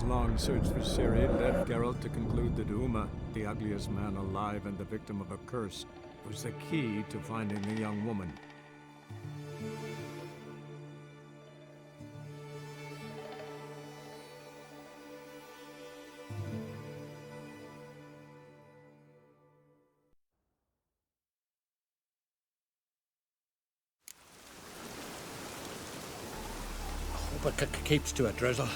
His long search for Ciri led Geralt to conclude that Uma, the ugliest man alive and the victim of a curse, was the key to finding the young woman. Hope it keeps to a drizzle.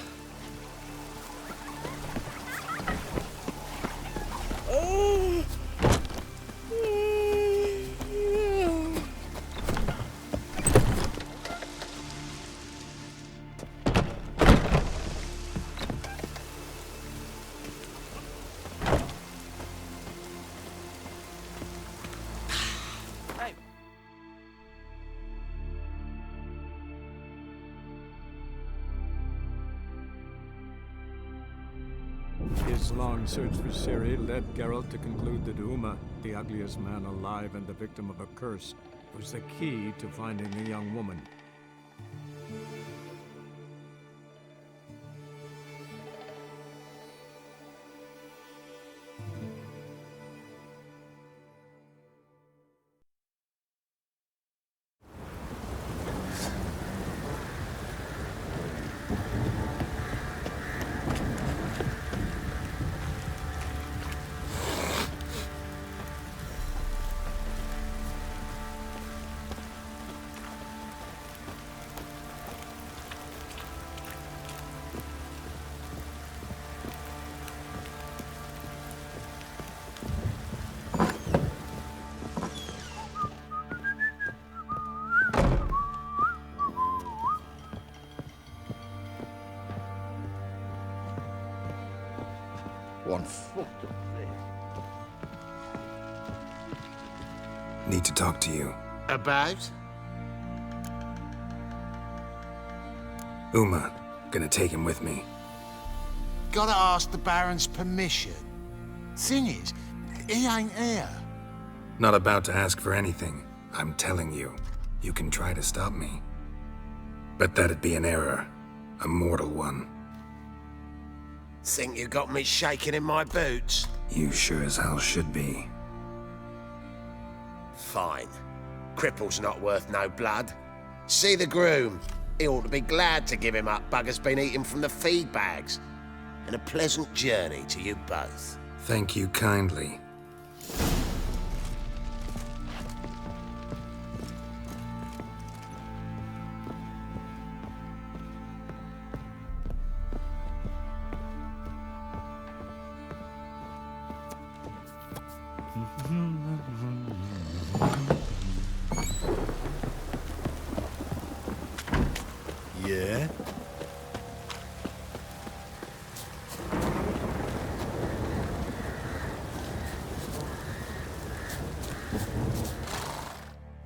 His long search for Ciri led Geralt to conclude that Uma, the ugliest man alive and the victim of a curse, was the key to finding the young woman. One foot of Need to talk to you. About? Uma. Gonna take him with me. Gotta ask the Baron's permission. Thing is, he ain't here. Not about to ask for anything. I'm telling you. You can try to stop me. But that'd be an error. A mortal one. Think you got me shaking in my boots? You sure as hell should be. Fine. Cripple's not worth no blood. See the groom. He ought to be glad to give him up. Bugger's been eating from the feed bags. And a pleasant journey to you both. Thank you kindly. Yeah?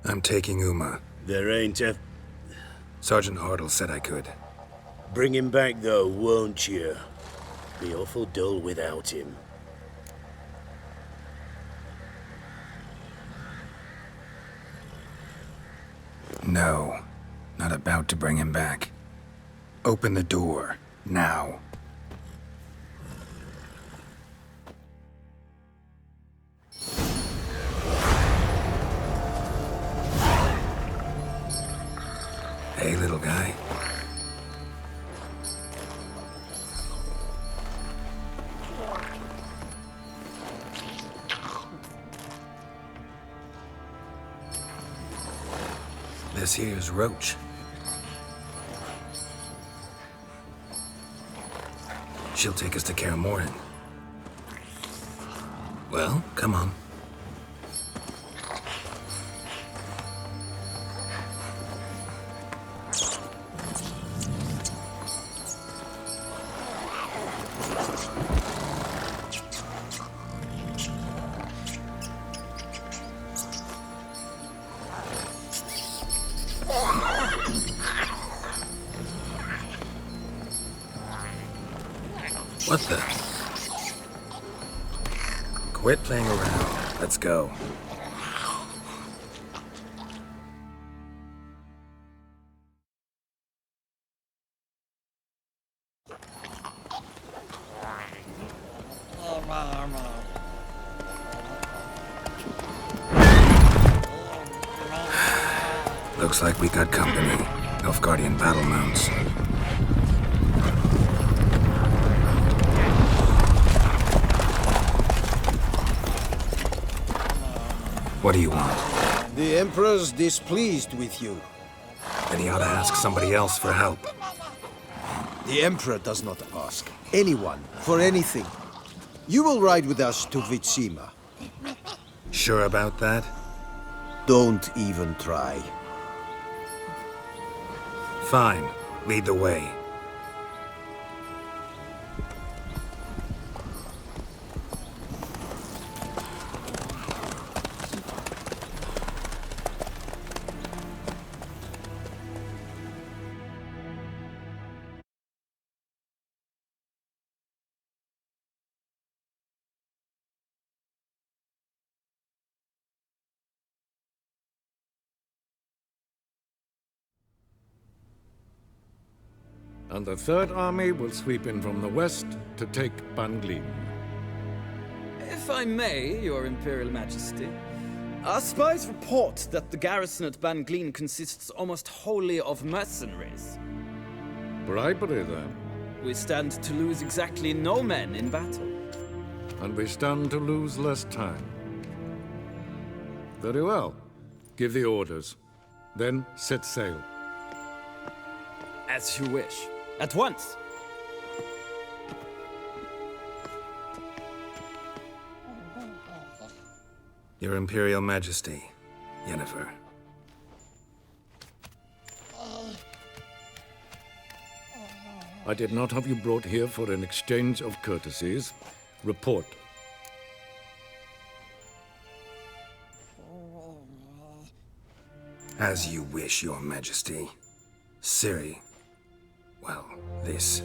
I'm taking Uma. There ain't a... Sergeant Hartle said I could. Bring him back, though, won't you? Be awful dull without him. No. Not about to bring him back. Open the door. Now. Hey, little guy. This here's Roach. She'll take us to Kaer Morhen. Well, come on. What the? Quit playing around. Let's go. Looks like we got company. Nilfgaardian battle mounts. What do you want? The Emperor's displeased with you. Then he ought to ask somebody else for help. The Emperor does not ask anyone for anything. You will ride with us to Vitsima. Sure about that? Don't even try. Fine. Lead the way. And the Third Army will sweep in from the west to take Banglin. If I may, Your Imperial Majesty, our spies report that the garrison at Banglin consists almost wholly of mercenaries. Bribery, then. We stand to lose exactly no men in battle. And we stand to lose less time. Very well. Give the orders. Then set sail. As you wish. At once! Your Imperial Majesty, Yennefer. I did not have you brought here for an exchange of courtesies. Report. As you wish, Your Majesty. Ciri. Well, this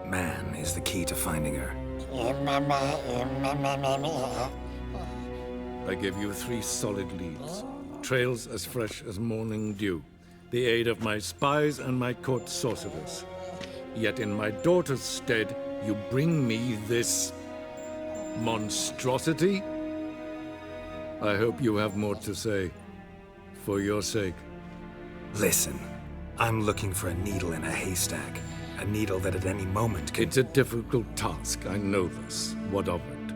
man is the key to finding her. I give you 3 solid leads. Trails as fresh as morning dew. The aid of my spies and my court sorcerers. Yet in my daughter's stead, you bring me this monstrosity? I hope you have more to say. For your sake. Listen, I'm looking for a needle in a haystack. A needle that at any moment could... It's a difficult task, I know this. What of it?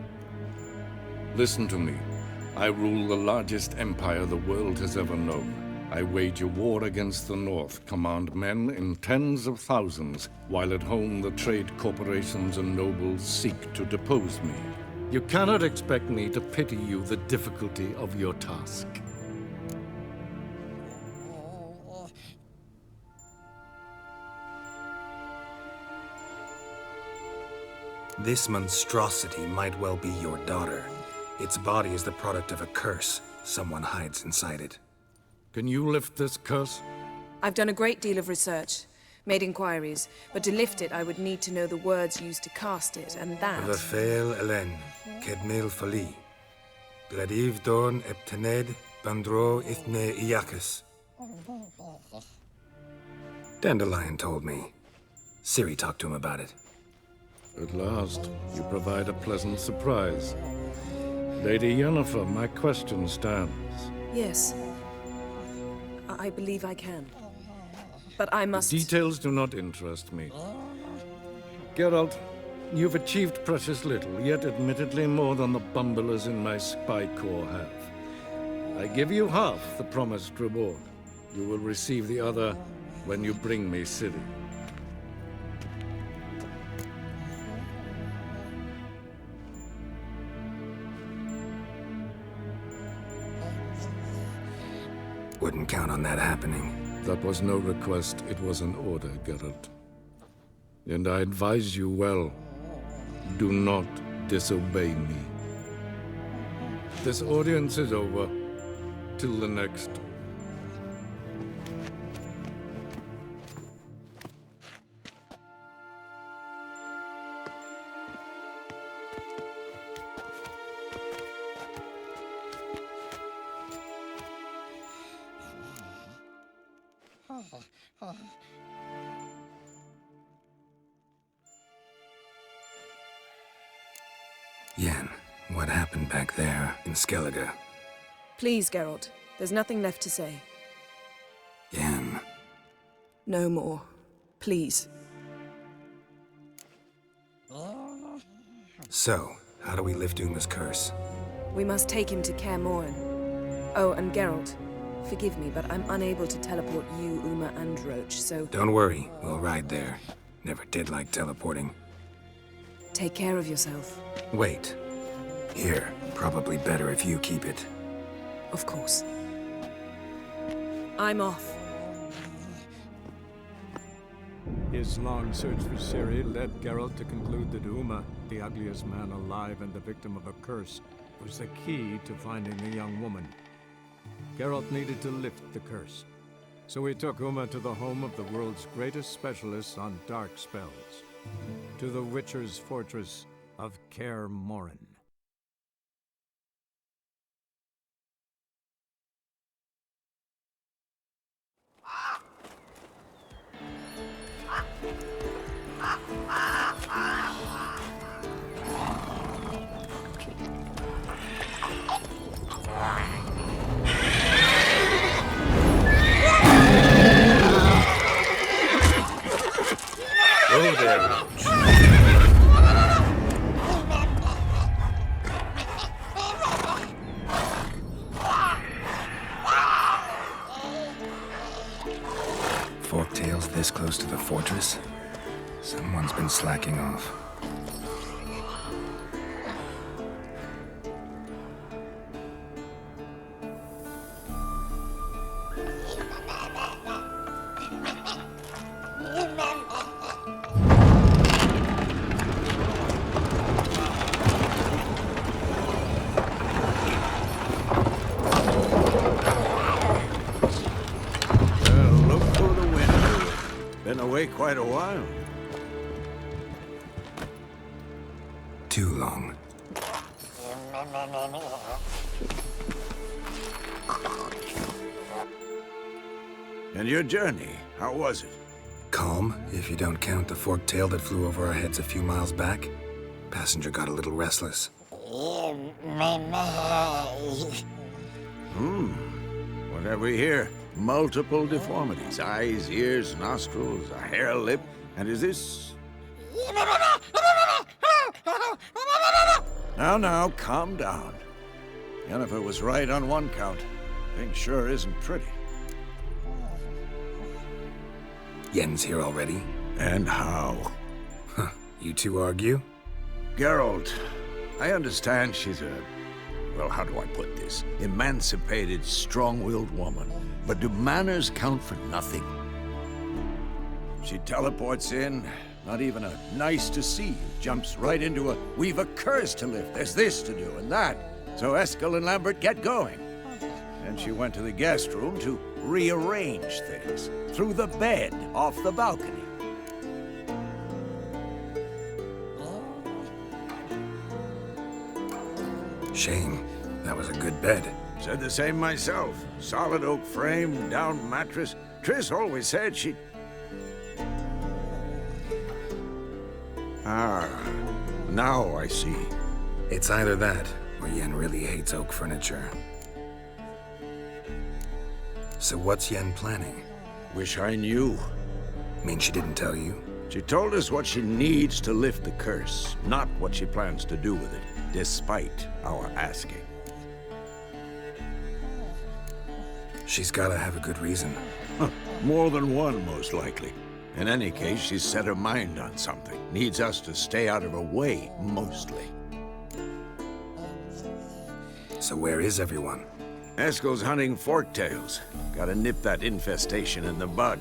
Listen to me. I rule the largest empire the world has ever known. I wage a war against the North, command men in tens of thousands, while at home the trade corporations and nobles seek to depose me. You cannot expect me to pity you the difficulty of your task. This monstrosity might well be your daughter. Its body is the product of a curse. Someone hides inside it. Can you lift this curse? I've done a great deal of research, made inquiries, but to lift it I would need to know the words used to cast it, and that... Vafael Elen, Kedmil Fali. Gladiv Dorn Eptened, Bandro Ithne Iacus. Dandelion told me. Ciri talked to him about it. At last, you provide a pleasant surprise. Lady Yennefer, my question stands. Yes. I believe I can. But I must... Details do not interest me. Geralt, you've achieved precious little, yet admittedly more than the bumblers in my spy corps have. I give you half the promised reward. You will receive the other when you bring me Ciri. Wouldn't count on that happening. That was no request, it was an order, Geralt. And I advise you well, do not disobey me. This audience is over. Till the next. Yen, what happened back there in Skellige? Please, Geralt. There's nothing left to say. Yen. No more. Please. So, how do we lift Uma's curse? We must take him to Kaer Morhen. Oh, and Geralt, forgive me, but I'm unable to teleport you, Uma, and Roach, so Don't worry, we'll ride there. Never did like teleporting. take care of yourself. Wait. Here, probably better if you keep it. Of course. I'm off. His long search for Ciri led Geralt to conclude that Uma, the ugliest man alive and the victim of a curse, was the key to finding the young woman. Geralt needed to lift the curse, so he took Uma to the home of the world's greatest specialists on dark spells, to the Witcher's fortress of Kaer Morhen. Oh there, Roach. Forktails this close to the fortress? Someone's been slacking off. Look for the window. Been away quite a while. Too long. And your journey, how was it? Calm, if you don't count the forktail that flew over our heads a few miles back. Passenger got a little restless. What have we here? Multiple deformities. Eyes, ears, nostrils, a hair lip. And is this... Now, calm down. Yennefer was right on one count. Thing sure isn't pretty. Yen's here already? And how? You two argue? Geralt, I understand she's a... Well, how do I put this? Emancipated, strong-willed woman. But do manners count for nothing? She teleports in, not even a nice to see, jumps right into a, we've a curse to lift, there's this to do and that. So Eskel and Lambert get going. And she went to the guest room to rearrange things. Through the bed, off the balcony. Shame. That was a good bed. Said the same myself. Solid oak frame, down mattress. Triss always said she... Ah, now I see. It's either that, or Yen really hates oak furniture. So what's Yen planning? Wish I knew. Mean she didn't tell you? She told us what she needs to lift the curse, not what she plans to do with it, despite our asking. She's gotta have a good reason. More than one, most likely. In any case, she's set her mind on something. Needs us to stay out of her way, mostly. So where is everyone? Eskel's hunting forktails. Gotta nip that infestation in the bud.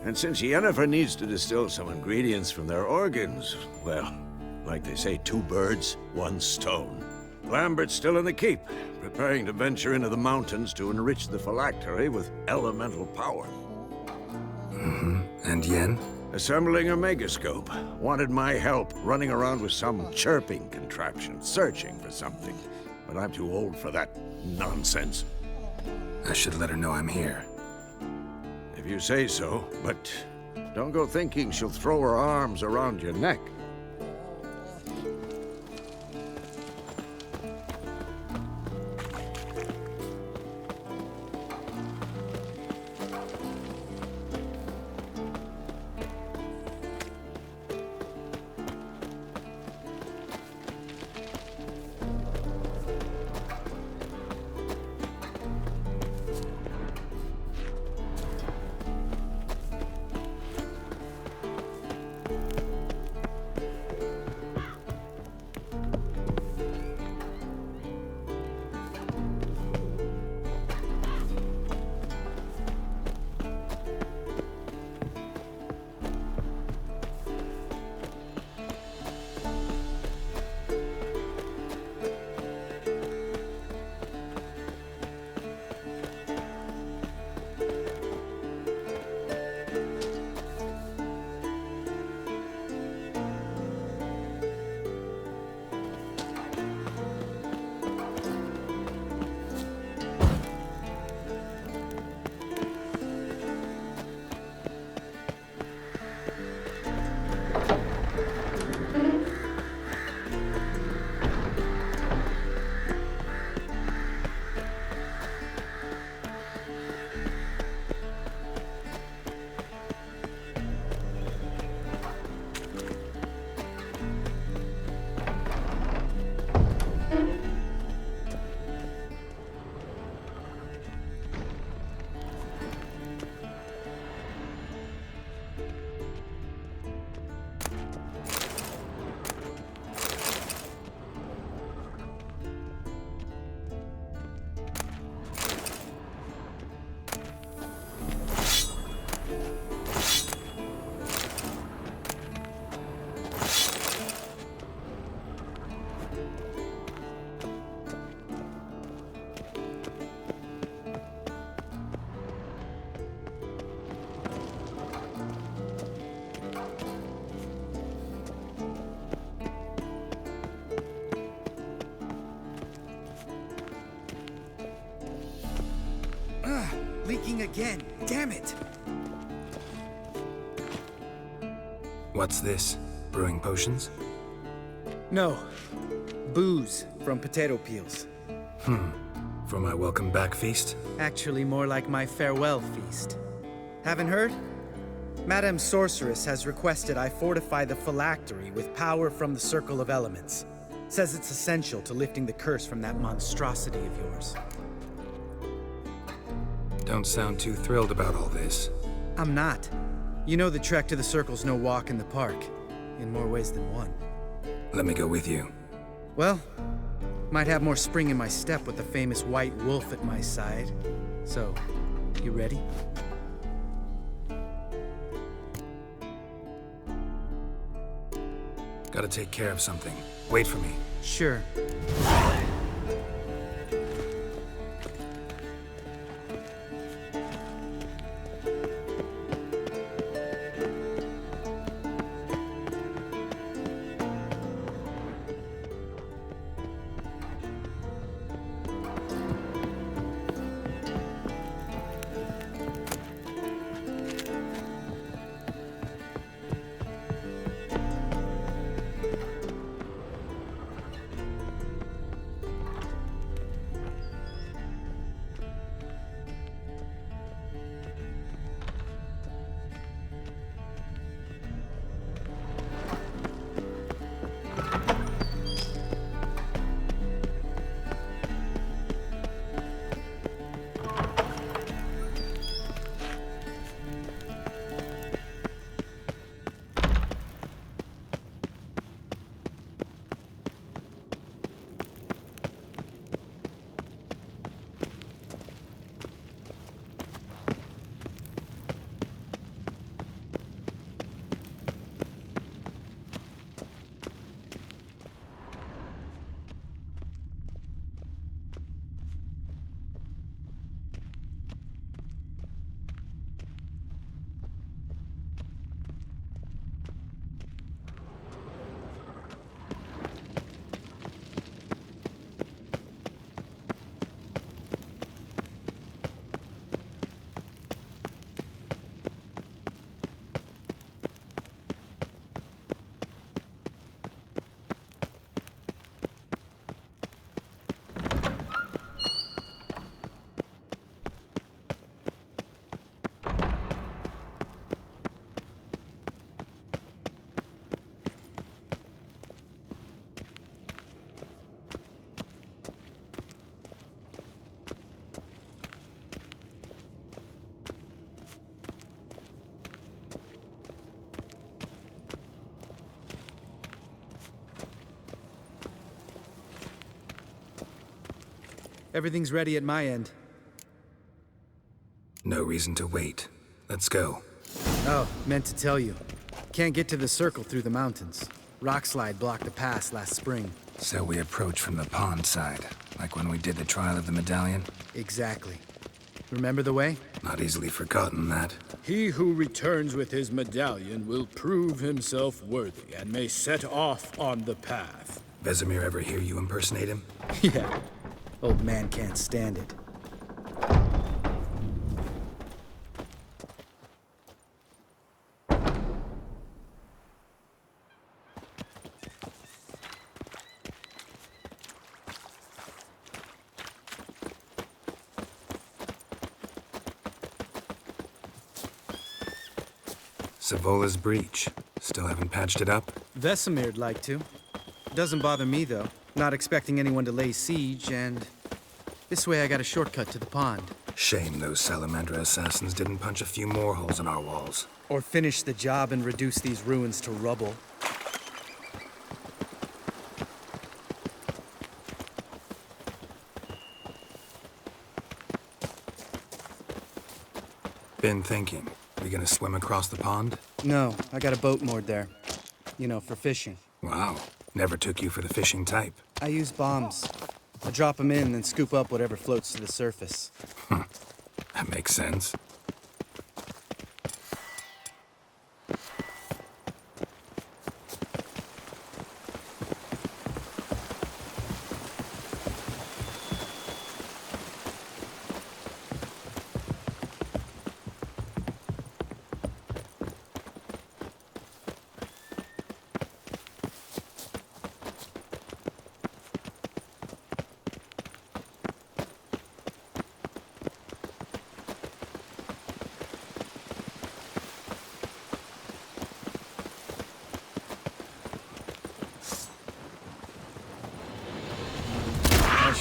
And since Yennefer needs to distill some ingredients from their organs, well, like they say, 2 birds, 1 stone. Lambert's still in the keep, preparing to venture into the mountains to enrich the phylactery with elemental power. And Yen? Assembling a megascope. Wanted my help running around with some chirping contraption, searching for something. But I'm too old for that nonsense. I should let her know I'm here. If you say so, but don't go thinking she'll throw her arms around your neck. leaking again. Damn it! What's this? Brewing potions? No. Booze from potato peels. For my welcome back feast? Actually, more like my farewell feast. Haven't heard? Madame Sorceress has requested I fortify the phylactery with power from the Circle of Elements. Says it's essential to lifting the curse from that monstrosity of yours. Don't sound too thrilled about all this. I'm not. You know the trek to the Circle's no walk in the park. In more ways than one. Let me go with you. Well, might have more spring in my step with the famous white wolf at my side. So, you ready? Gotta take care of something. Wait for me. Sure. Everything's ready at my end. No reason to wait. Let's go. Oh, meant to tell you. Can't get to the Circle through the mountains. Rockslide blocked the pass last spring. So we approach from the pond side, like when we did the trial of the medallion? Exactly. Remember the way? Not easily forgotten, that. He who returns with his medallion will prove himself worthy and may set off on the path. Vesemir ever hear you impersonate him? Yeah. Old man can't stand it. Savola's breach. Still haven't patched it up? Vesemir'd like to. Doesn't bother me, though. Not expecting anyone to lay siege, and this way I got a shortcut to the pond. Shame those Salamandra assassins didn't punch a few more holes in our walls. Or finish the job and reduce these ruins to rubble. Been thinking. We gonna swim across the pond? No, I got a boat moored there. You know, for fishing. Wow. Never took you for the fishing type. I use bombs. I drop them in, then scoop up whatever floats to the surface. That makes sense.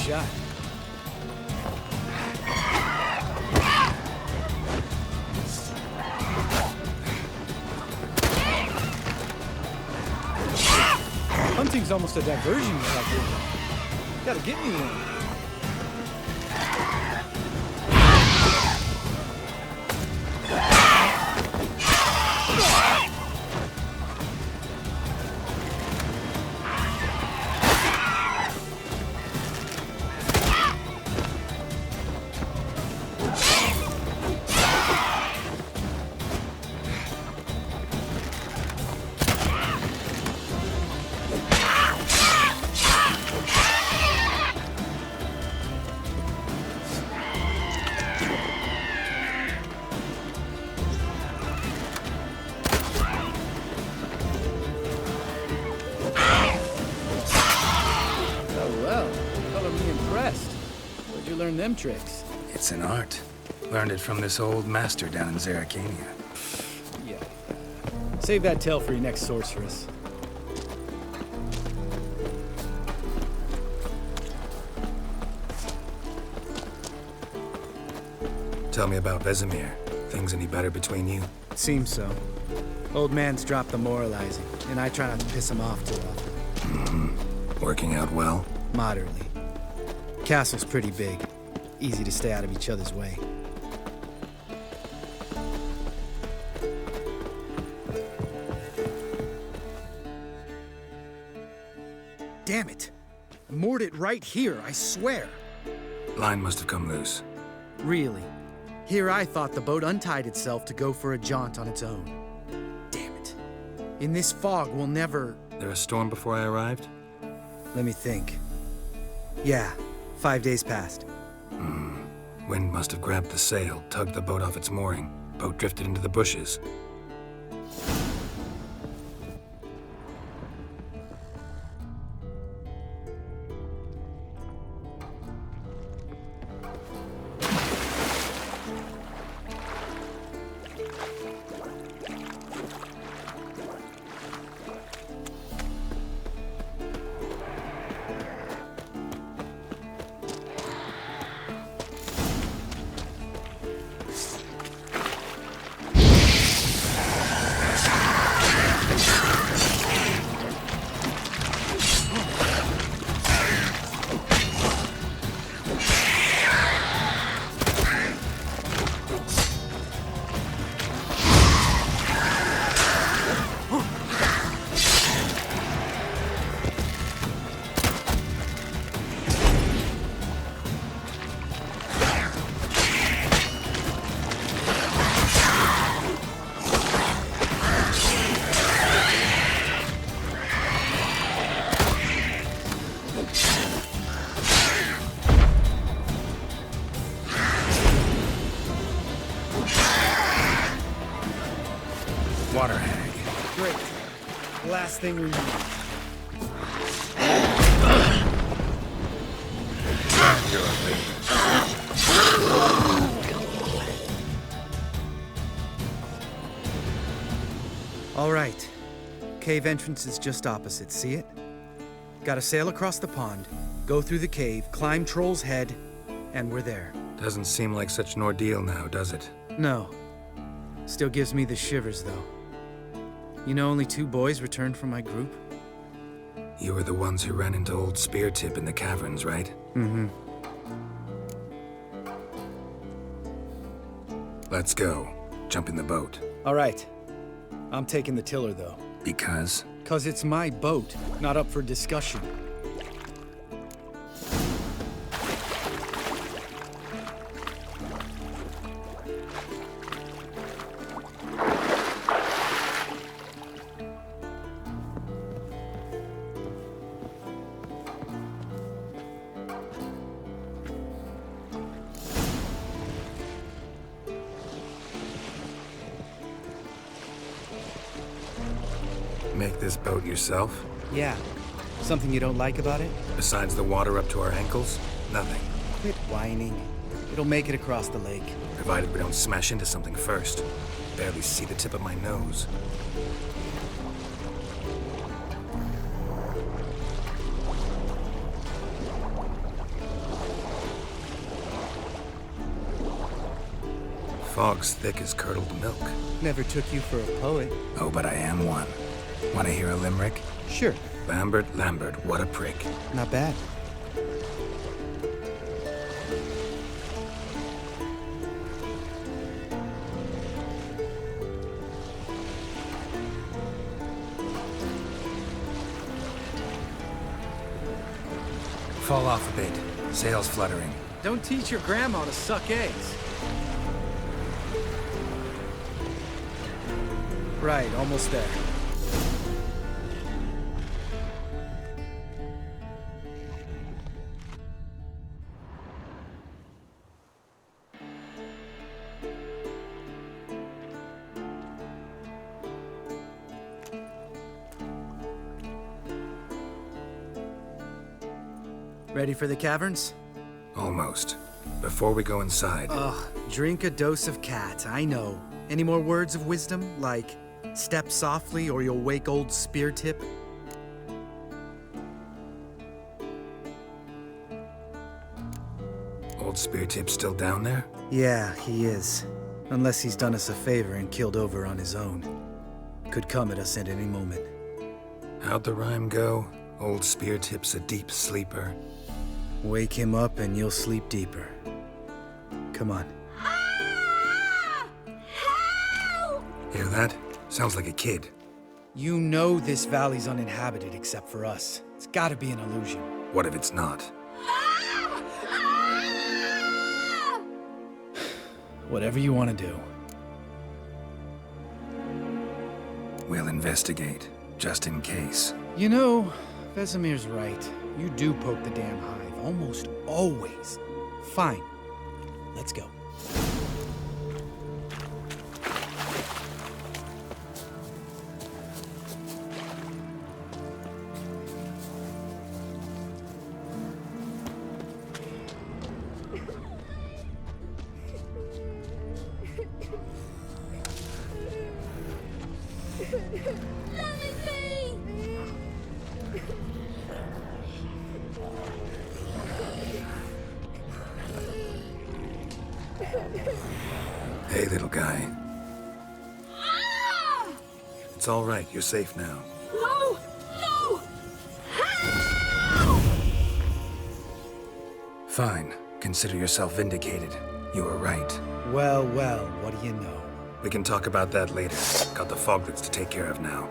shot. Hunting's almost a diversion out here. Gotta get me one. Learn them tricks. It's an art. Learned it from this old master down in Zerrikania. Yeah. Save that tale for your next sorceress. Tell me about Vesemir. Things any better between you? Seems so. Old man's dropped the moralizing, and I try not to piss him off too often. Working out well? Moderately. Castle's pretty big. Easy to stay out of each other's way. Damn it! I moored it right here, I swear. Line must have come loose. Really? Here I thought the boat untied itself to go for a jaunt on its own. Damn it. In this fog, we'll never... There a storm before I arrived? Let me think. Yeah, 5 days passed. Wind must have grabbed the sail, tugged the boat off its mooring. Boat drifted into the bushes. Water hag. Great. Last thing we need. All right. Cave entrance is just opposite, see it? Gotta sail across the pond, go through the cave, climb Troll's Head, and we're there. Doesn't seem like such an ordeal now, does it? No. Still gives me the shivers, though. You know only 2 boys returned from my group? You were the ones who ran into old Speartip in the caverns, right? Mm-hmm. Let's go. Jump in the boat. All right. I'm taking the tiller, though. Because? 'Cause it's my boat, not up for discussion. Make this boat yourself? Yeah. Something you don't like about it? Besides the water up to our ankles? Nothing. Quit whining. It'll make it across the lake. Provided we don't smash into something first. Barely see the tip of my nose. fog's thick as curdled milk. Never took you for a poet. Oh, but I am one. Want to hear a limerick? Sure. Lambert, what a prick. Not bad. Fall off a bit. Sails fluttering. Don't teach your grandma to suck eggs. Right, almost there. Ready for the caverns? Almost. Before we go inside... Ugh, drink a dose of cat, I know. Any more words of wisdom, like, step softly or you'll wake old Spear Tip? Old Spear Tip's still down there? Yeah, he is. Unless he's done us a favor and killed over on his own. Could come at us at any moment. How'd the rhyme go? Old Spear Tip's a deep sleeper. Wake him up and you'll sleep deeper. Come on. Hear that? Sounds like a kid. You know this valley's uninhabited except for us. It's gotta be an illusion. What if it's not? Whatever you want to do. We'll investigate, just in case. You know, Vesemir's right. You do poke the damn hive, almost always. Fine. Let's go. Hey, little guy. It's all right. You're safe now. No! No! Fine. Consider yourself vindicated. You were right. Well, well, what do you know? We can talk about that later. Got the foglets to take care of now.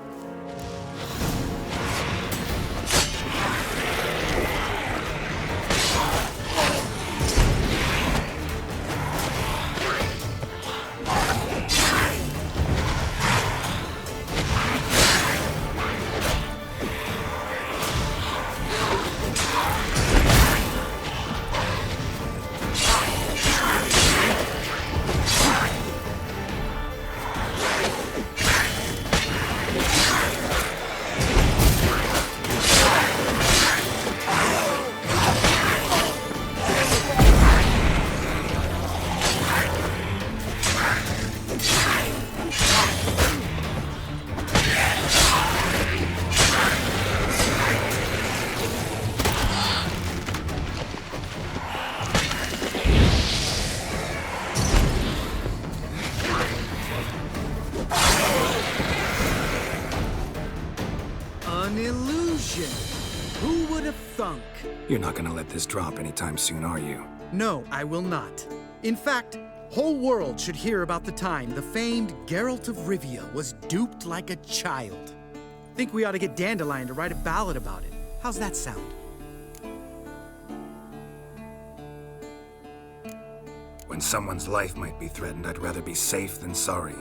You're not gonna let this drop anytime soon, are you? No, I will not. In fact, whole world should hear about the time the famed Geralt of Rivia was duped like a child. Think we ought to get Dandelion to write a ballad about it. How's that sound? When someone's life might be threatened, I'd rather be safe than sorry.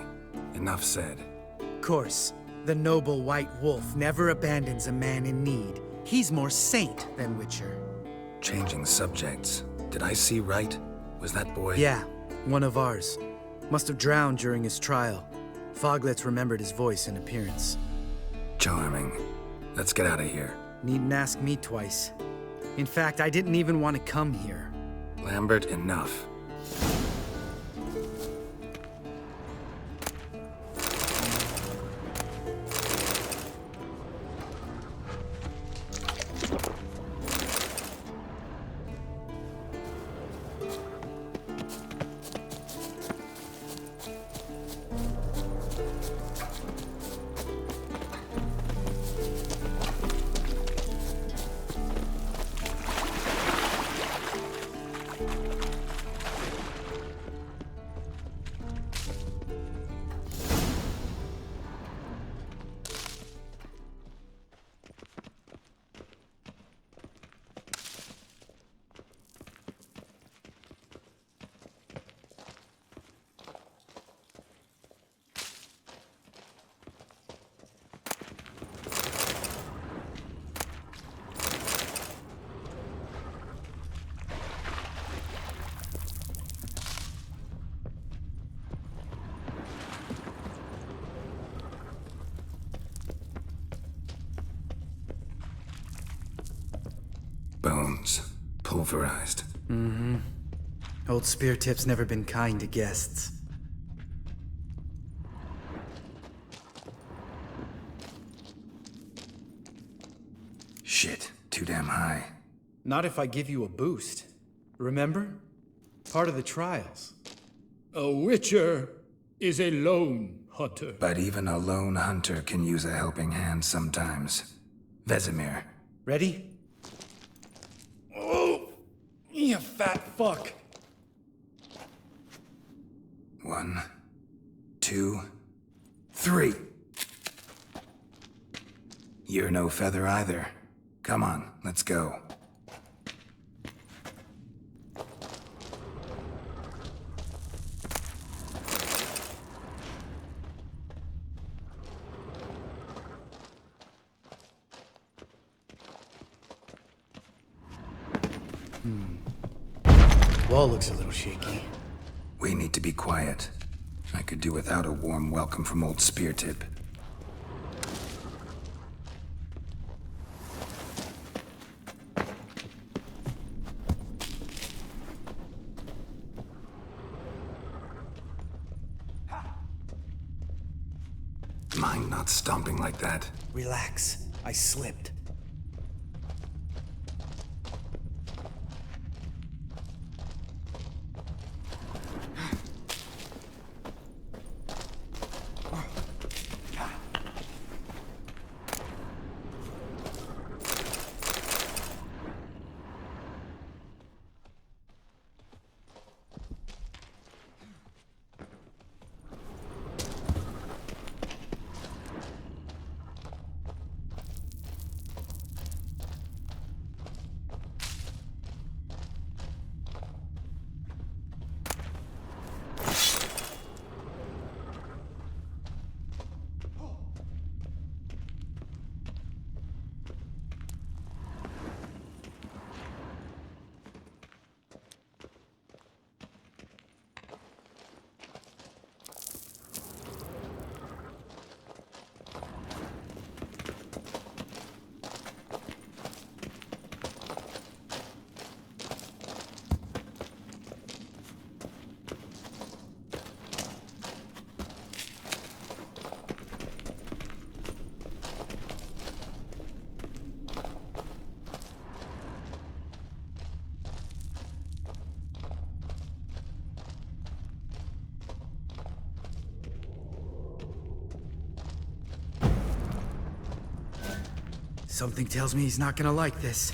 Enough said. Of course, the noble white wolf never abandons a man in need. He's more saint than Witcher. Changing subjects. Did I see right? Was that boy... Yeah, one of ours. Must have drowned during his trial. Foglets remembered his voice and appearance. Charming. Let's get out of here. Needn't ask me twice. In fact, I didn't even want to come here. Lambert, enough. bones. Pulverized. Mm-hmm. Old Speartip's never been kind to guests. Shit, too damn high. Not if I give you a boost. Remember? Part of the trials. A witcher is a lone hunter. But even a lone hunter can use a helping hand sometimes. Vesemir. Ready? Oh! You fat fuck! 1, 2, 3. You're no feather either. Come on, let's go. Wall looks a little shaky. We need to be quiet. I could do without a warm welcome from old Speartip. Mind not stomping like that. Relax. I slipped. Something tells me he's not gonna like this.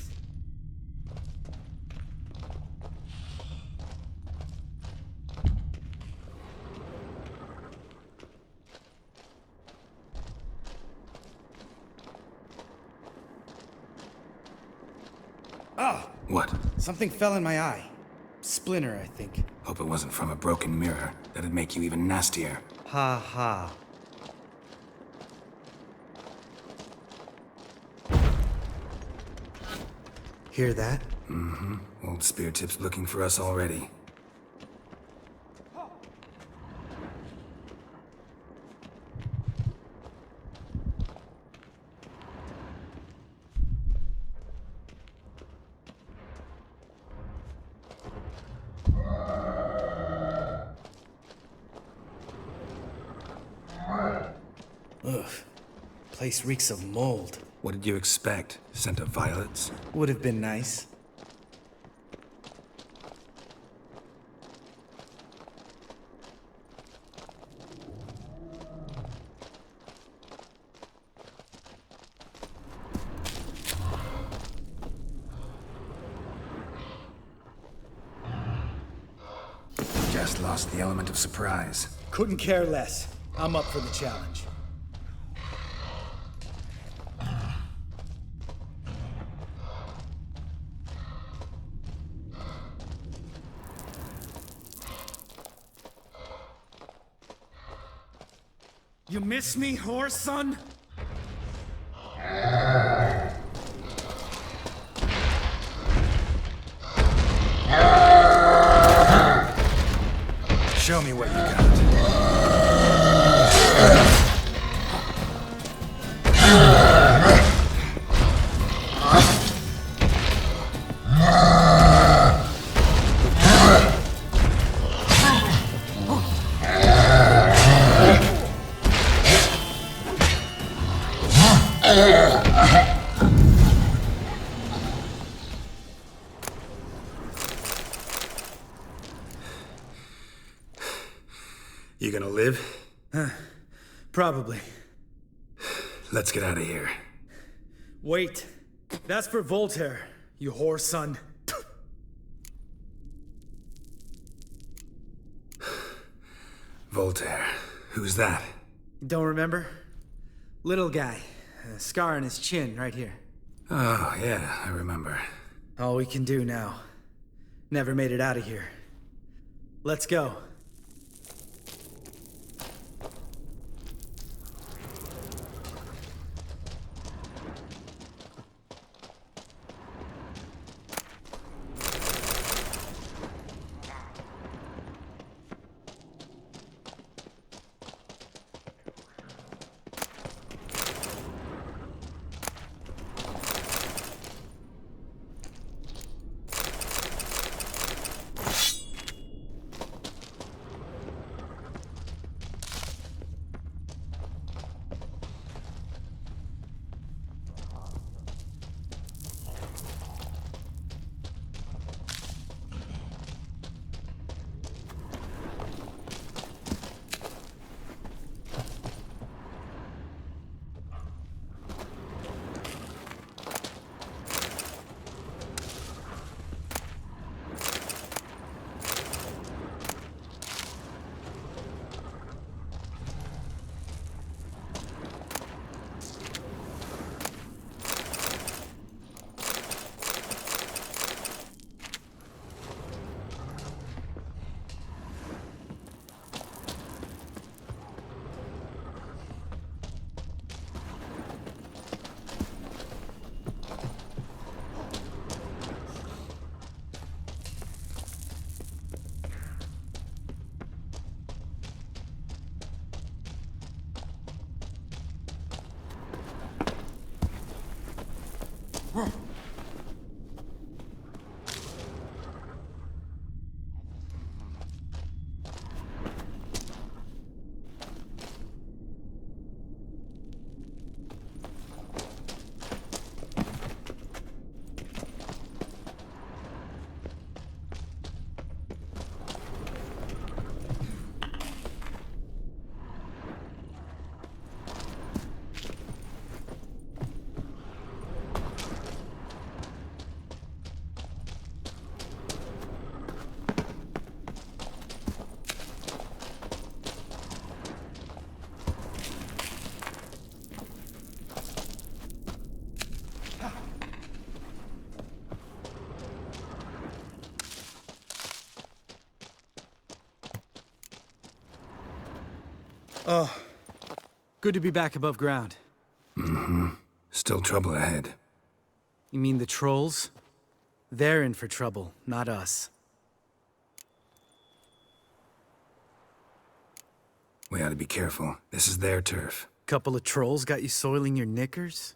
Ah! What? Something fell in my eye. Splinter, I think. Hope it wasn't from a broken mirror. That'd make you even nastier. Ha ha. Hear that? Mm-hmm. Old Speartip's looking for us already. Ugh. Place reeks of mold. What did you expect? Scent of violets? Would have been nice. Just lost the element of surprise. Couldn't care less. I'm up for the challenge. You miss me, horse son? Show me what you got. You gonna live? Probably. Let's get out of here. Wait. That's for Voltaire, you whore son. Voltaire. Who's that? Don't remember? Little guy. A scar on his chin, right here. Oh, yeah, I remember. All we can do now. Never made it out of here. Let's go. Oh, good to be back above ground. Mm-hmm. Still trouble ahead. You mean the trolls? They're in for trouble, not us. We ought to be careful. This is their turf. Couple of trolls got you soiling your knickers?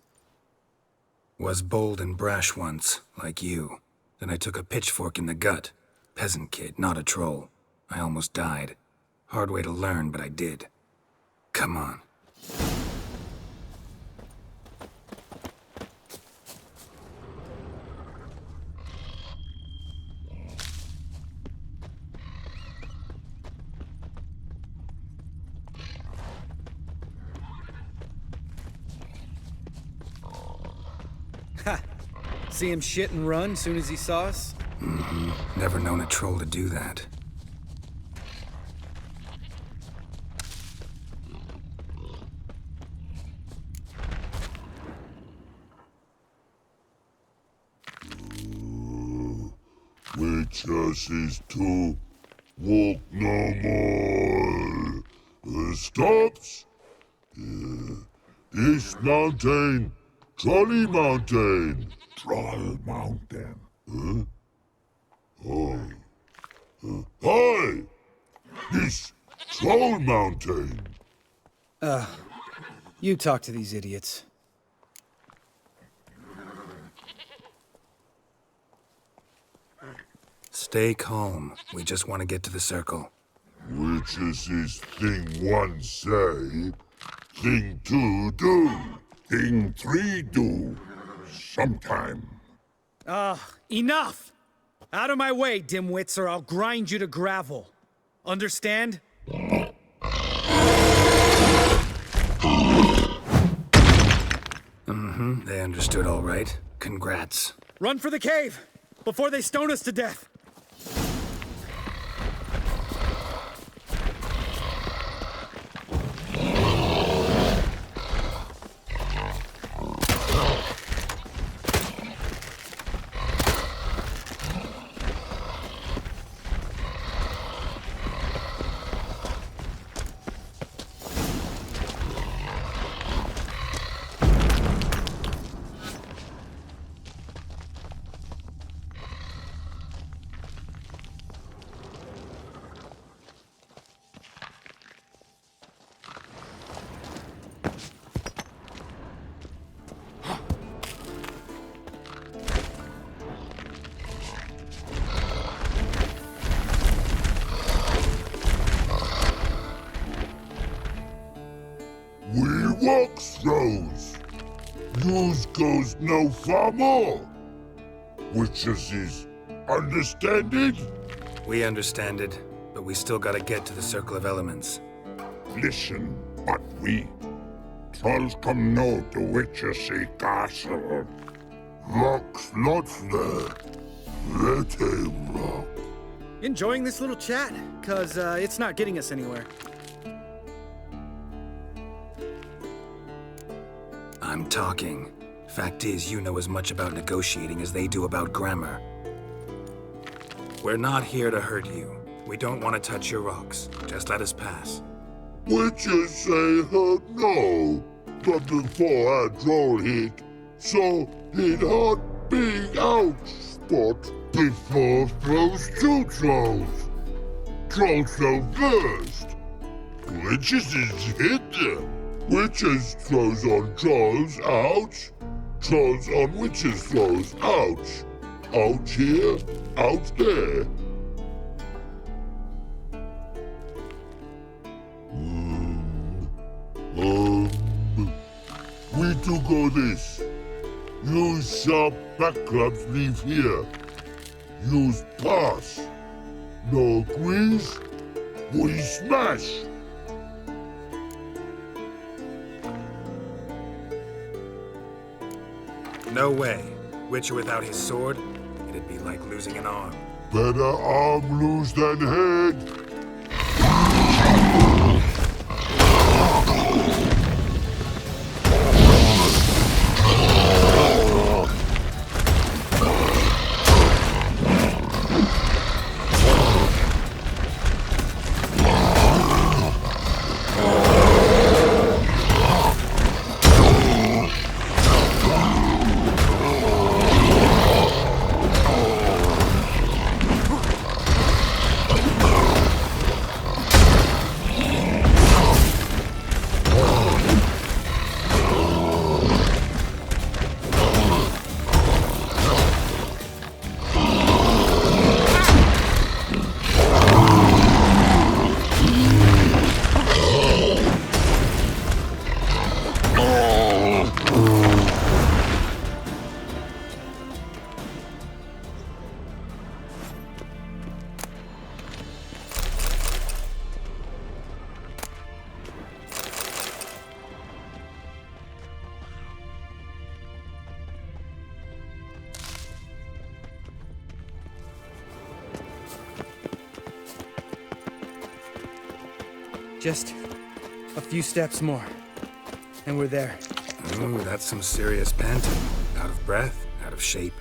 Was bold and brash once, like you. Then I took a pitchfork in the gut. Peasant kid, not a troll. I almost died. Hard way to learn, but I did. Come on. Ha! See him shit and run soon as he saw us? Mm-hmm. Never known a troll to do that. Witches is to walk no more. Stops? This mountain, Trolley Mountain. Troll Mountain. Huh? Oh. Hi! This Troll Mountain. You talk to these idiots. Stay calm. We just want to get to the circle. Witches is thing one say, thing two do, thing three do, sometime. Enough! Out of my way, dimwits, or I'll grind you to gravel. Understand? They understood all right. Congrats. Run for the cave! Before they stone us to death! We walk throws. Yours goes no far more. Witches is understand it? We understand it, but we still gotta get to the Circle of Elements. Listen, but we trolls come no to witches castle. Rocks not there. Let him rock. Enjoying this little chat? Cause it's not getting us anywhere. I'm talking. Fact is, you know as much about negotiating as they do about grammar. We're not here to hurt you. We don't want to touch your rocks. Just let us pass. Witches say hurt no, but before our troll hit, so he'd hot big out spot before throws two trolls. Trolls fell first. Witches is hit them. Witches throws on trolls, ouch. Trolls on witches throws, ouch. Out here, out there. We do go this. Use sharp backlubs leave here. Use pass. No agrees, we smash. No way. Witcher without his sword? It'd be like losing an arm. Better arm lose than head. Just a few steps more, and we're there. Ooh, that's some serious panting. Out of breath, out of shape.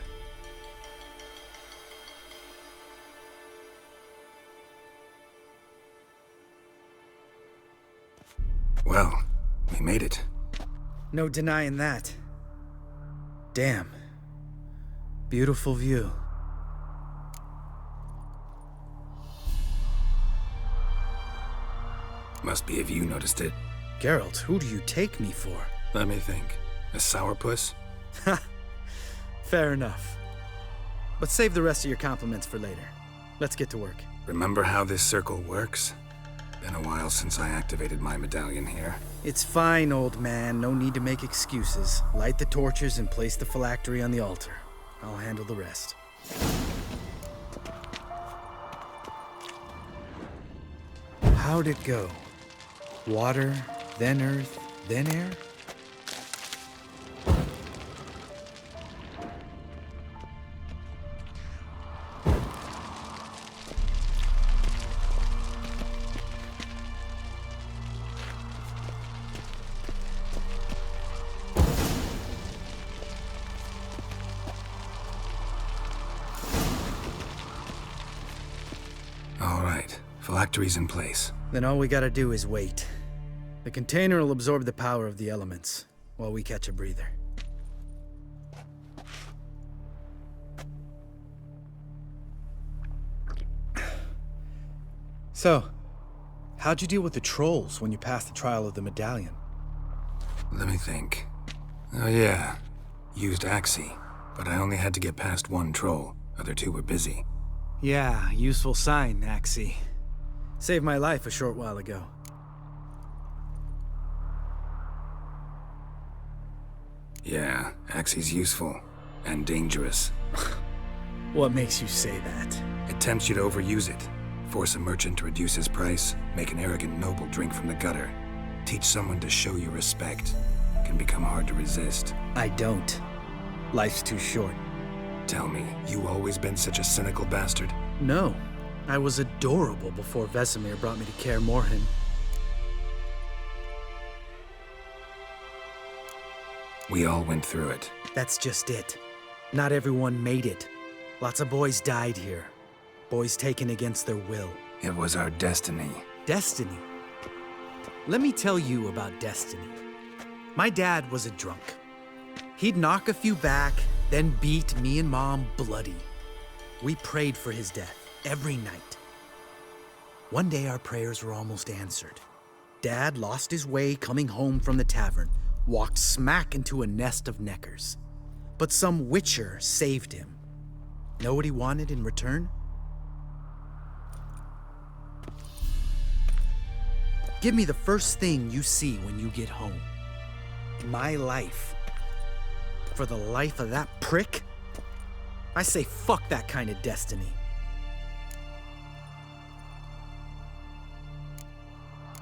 Well, we made it. No denying that. Damn. Beautiful view. Must be if you noticed it. Geralt, who do you take me for? Let me think. A sourpuss? Ha! Fair enough. But save the rest of your compliments for later. Let's get to work. Remember how this circle works? Been a while since I activated my medallion here. It's fine, old man. No need to make excuses. Light the torches and place the phylactery on the altar. I'll handle the rest. How'd it go? Water, then earth, then air? Phylactery's in place. Then all we gotta do is wait. The container will absorb the power of the elements, while we catch a breather. So, how'd you deal with the trolls when you passed the trial of the medallion? Let me think. Oh yeah, used Axie, but I only had to get past one troll. Other two were busy. Yeah, useful sign, Axie. Saved my life a short while ago. Yeah, Axie's useful. And dangerous. What makes you say that? It tempts you to overuse it. Force a merchant to reduce his price, make an arrogant noble drink from the gutter. Teach someone to show you respect. Can become hard to resist. I don't. Life's too short. Tell me, you always been such a cynical bastard? No. I was adorable before Vesemir brought me to Kaer Morhen. We all went through it. That's just it. Not everyone made it. Lots of boys died here. Boys taken against their will. It was our destiny. Destiny? Let me tell you about destiny. My dad was a drunk. He'd knock a few back, then beat me and Mom bloody. We prayed for his death every night. One day our prayers were almost answered. Dad lost his way coming home from the tavern, walked smack into a nest of neckers. But some witcher saved him. Know what he wanted in return? Give me the first thing you see when you get home. My life. For the life of that prick? I say fuck that kind of destiny.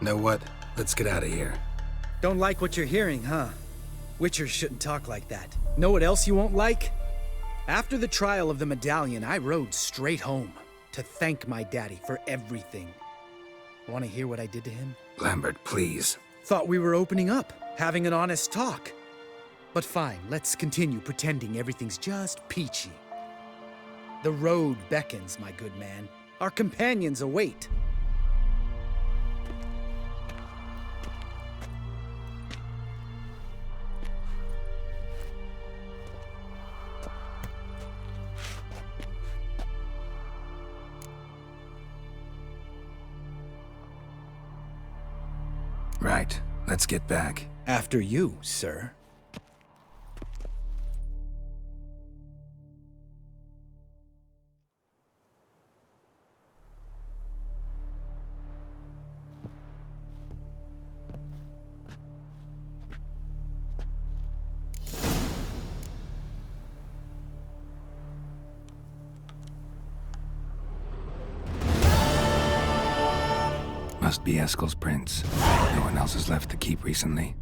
Know what? Let's get out of here. Don't like what you're hearing, huh? Witchers shouldn't talk like that. Know what else you won't like? After the trial of the medallion, I rode straight home to thank my daddy for everything. Want to hear what I did to him? Lambert, please. Thought we were opening up, having an honest talk. But fine, let's continue pretending everything's just peachy. The road beckons, my good man. Our companions await. Right. Let's get back. After you, sir. Must be Eskel's prince. No one else has left the keep recently.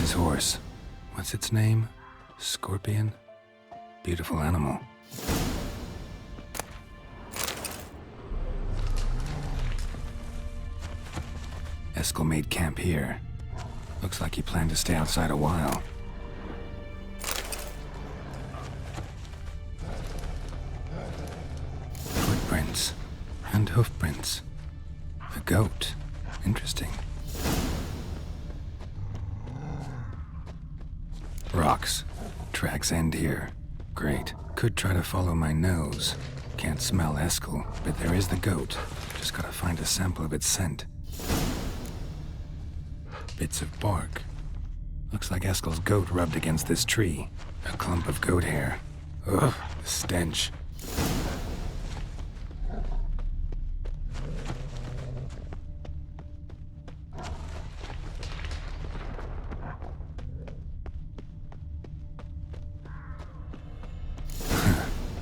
his horse. What's its name? Scorpion? Beautiful animal. Eskel made camp here. Looks like he planned to stay outside a while. Footprints and hoofprints. A goat. Interesting. Rocks. Tracks end here. Great. Could try to follow my nose. Can't smell Eskel, but there is the goat. Just gotta find a sample of its scent. Bits of bark. Looks like Eskel's goat rubbed against this tree. A clump of goat hair. Ugh, the stench.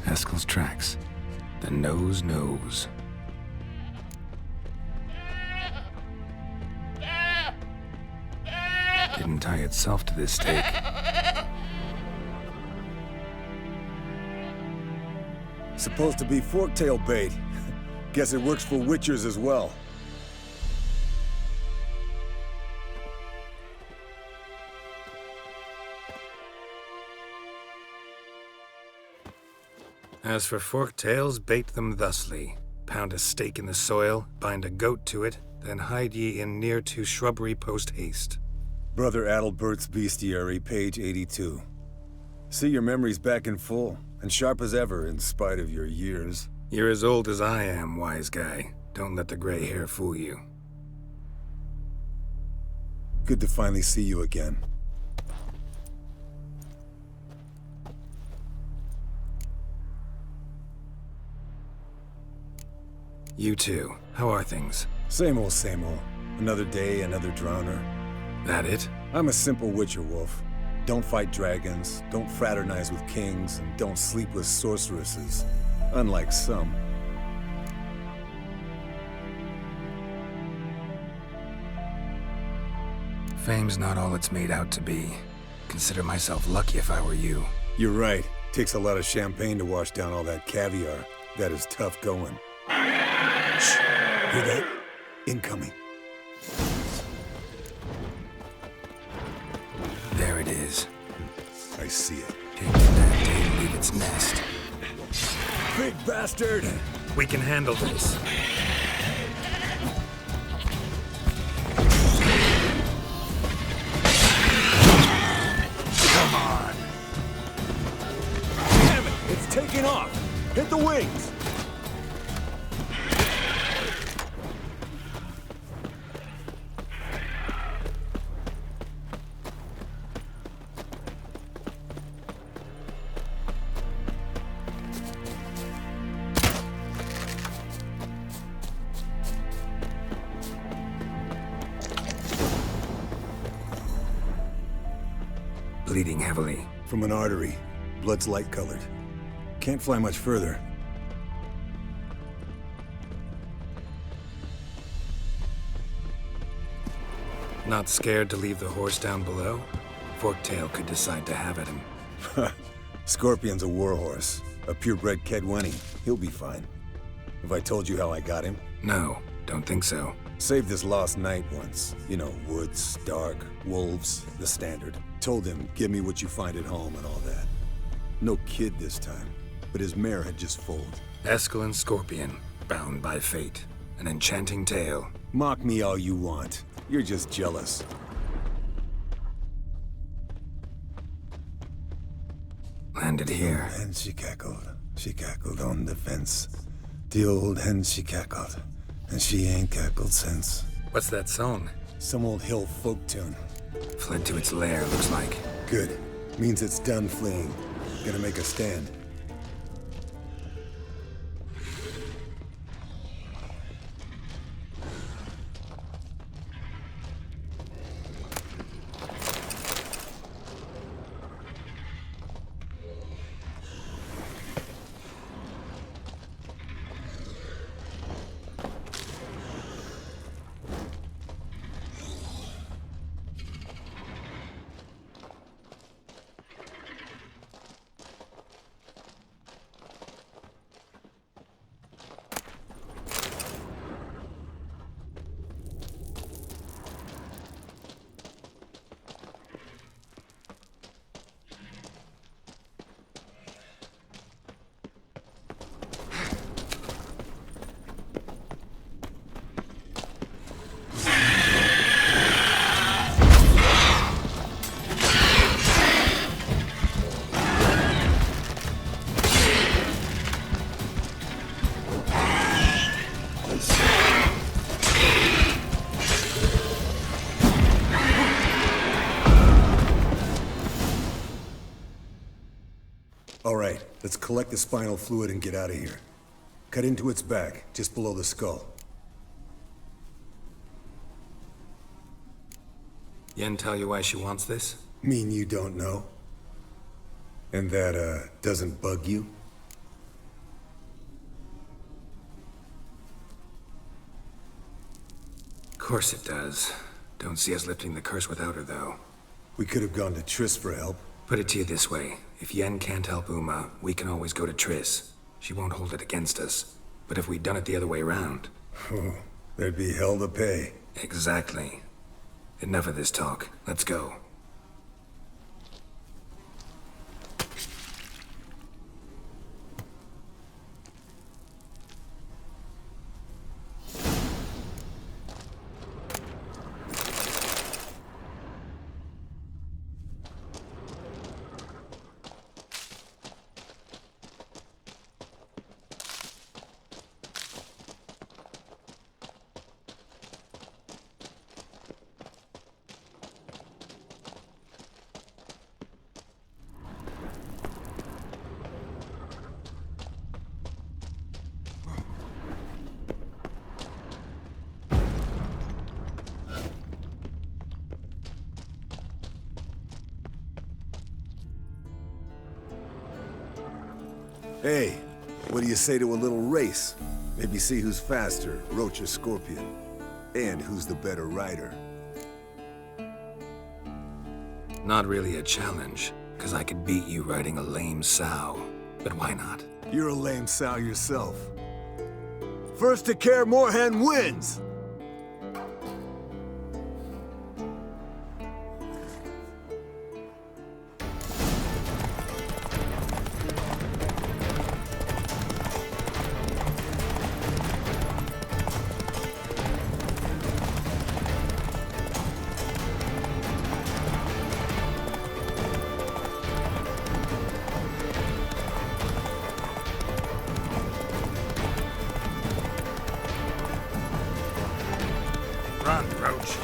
Eskel's tracks. The nose knows. Didn't tie itself to this stake. Supposed to be forktail bait. Guess it works for witchers as well. As for forktails, bait them thusly. Pound a stake in the soil, bind a goat to it, then hide ye in near to shrubbery post haste. Brother Adalbert's Bestiary, page 82. See, your memory's back in full, and sharp as ever in spite of your years. You're as old as I am, wise guy. Don't let the gray hair fool you. Good to finally see you again. You too. How are things? Same old, same old. Another day, another drowner. That it? I'm a simple witcher wolf. Don't fight dragons, don't fraternize with kings, and don't sleep with sorceresses. Unlike some. Fame's not all it's made out to be. Consider myself lucky if I were you. You're right. Takes a lot of champagne to wash down all that caviar. That is tough going. Shh. Hear that? Incoming. There it is. I see it. Take that day to leave its nest. Big bastard! We can handle this. Come on! Damn it! It's taking off! Hit the wings! Bleeding heavily. From an artery. Blood's light-colored. Can't fly much further. Not scared to leave the horse down below? Forktail could decide to have at him. Scorpion's a warhorse. A purebred Kedwenny. He'll be fine. Have I told you how I got him? No, don't think so. Saved this lost knight once. You know, woods, dark, wolves, the standard. Told him, give me what you find at home and all that. No kid this time, but his mare had just foaled. Eskel and Scorpion, bound by fate. An enchanting tale. Mock me all you want. You're just jealous. Landed here. And she cackled. She cackled on the fence. The old hen she cackled. And she ain't cackled since. What's that song? Some old hill folk tune. Fled to its lair, looks like. Good. Means it's done fleeing. Gonna make a stand. Let's collect the spinal fluid and get out of here. Cut into its back, just below the skull. Yen tell you why she wants this? Mean you don't know? And that, doesn't bug you? Of course it does. Don't see us lifting the curse without her, though. We could have gone to Triss for help. Put it to you this way. If Yen can't help Uma, we can always go to Triss. She won't hold it against us. But if we'd done it the other way around... Oh, there'd be hell to pay. Exactly. Enough of this talk. Let's go. Hey, what do you say to a little race? Maybe see who's faster, Roach or Scorpion. And who's the better rider. Not really a challenge, because I could beat you riding a lame sow. But why not? You're a lame sow yourself. First to Kaer Morhen wins! Run, Roach.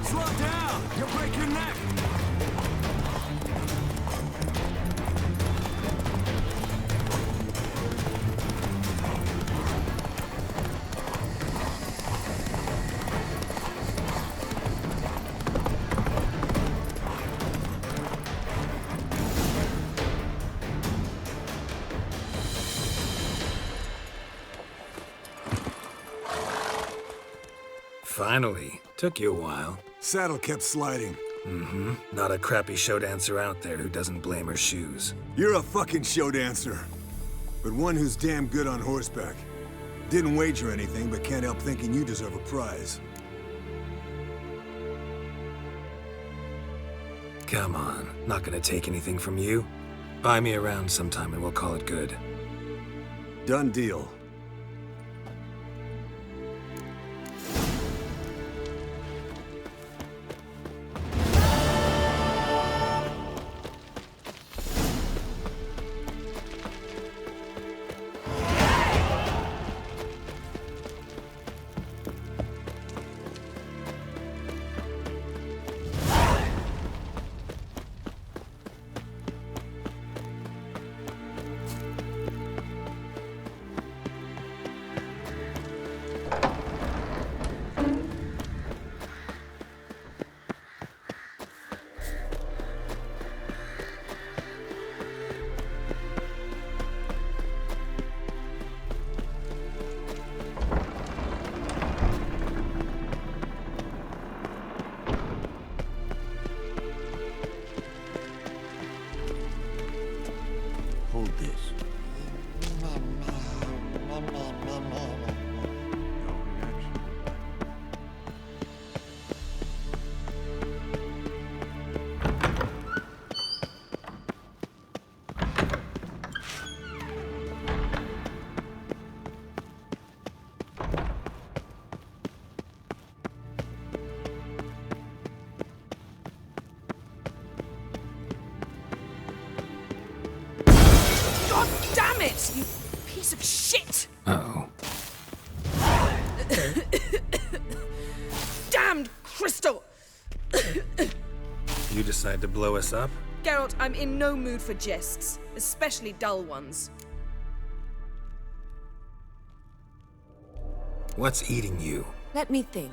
Slow down! You'll break your neck! Finally. Took you a while. Saddle kept sliding. Mm-hmm. Not a crappy show dancer out there who doesn't blame her shoes. You're a fucking show dancer. But one who's damn good on horseback. Didn't wager anything, but can't help thinking you deserve a prize. Come on. Not gonna take anything from you. Buy me around sometime and we'll call it good. Done deal. Hold this. God damn it! You piece of shit! Uh-oh. Damned crystal! You decide to blow us up? Geralt, I'm in no mood for jests, especially dull ones. What's eating you? Let me think.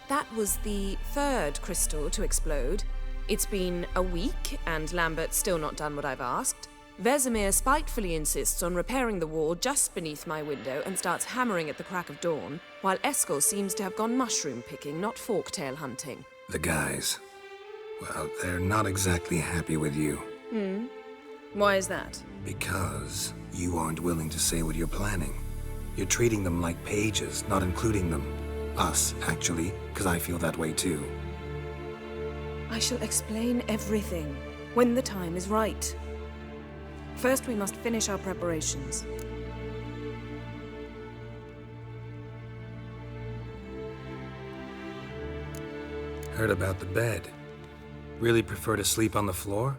That was the third crystal to explode. It's been a week, and Lambert's still not done what I've asked. Vesemir spitefully insists on repairing the wall just beneath my window and starts hammering at the crack of dawn, while Eskel seems to have gone mushroom picking, not forktail hunting. The guys. Well, they're not exactly happy with you. Why is that? Because you aren't willing to say what you're planning. You're treating them like pages, not including them. Us, actually, because I feel that way too. I shall explain everything when the time is right. First, we must finish our preparations. Heard about the bed. Really prefer to sleep on the floor?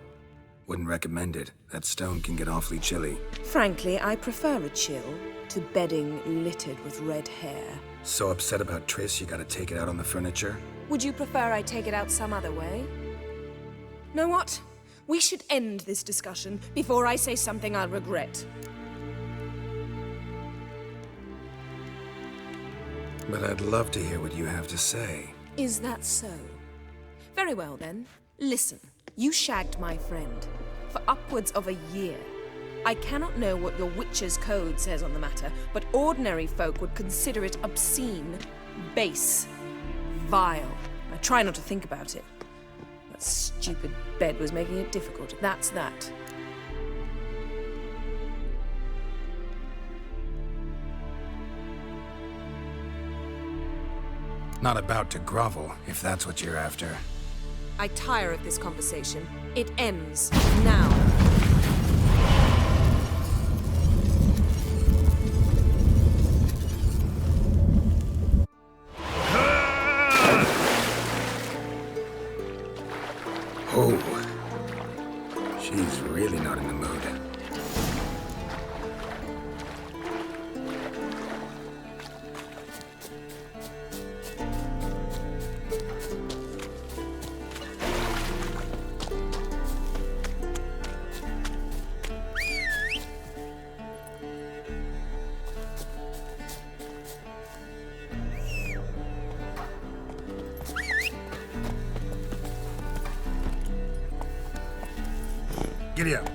Wouldn't recommend it. That stone can get awfully chilly. Frankly, I prefer a chill to bedding littered with red hair. So upset about Triss, you gotta take it out on the furniture? Would you prefer I take it out some other way? Know what? We should end this discussion before I say something I'll regret. But I'd love to hear what you have to say. Is that so? Very well then. Listen, you shagged my friend for upwards of a year. I cannot know what your witch's code says on the matter, but ordinary folk would consider it obscene, base, vile. I try not to think about it. That stupid bed was making it difficult. That's that. Not about to grovel, if that's what you're after. I tire of this conversation. It ends now. Oh. She's really not in the mood. Giddy up.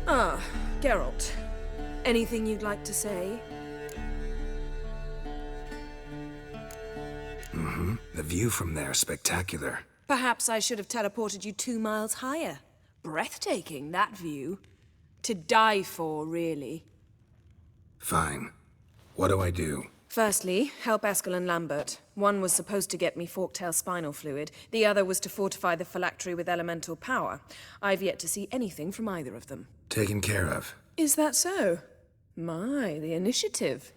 Ah, Geralt. Anything you'd like to say? The view from there is spectacular. Perhaps I should have teleported you 2 miles higher. Breathtaking, that view. To die for, really. Fine. What do I do? Firstly, help Eskel and Lambert. One was supposed to get me forktail spinal fluid. The other was to fortify the phylactery with elemental power. I've yet to see anything from either of them. Taken care of. Is that so? My, the initiative.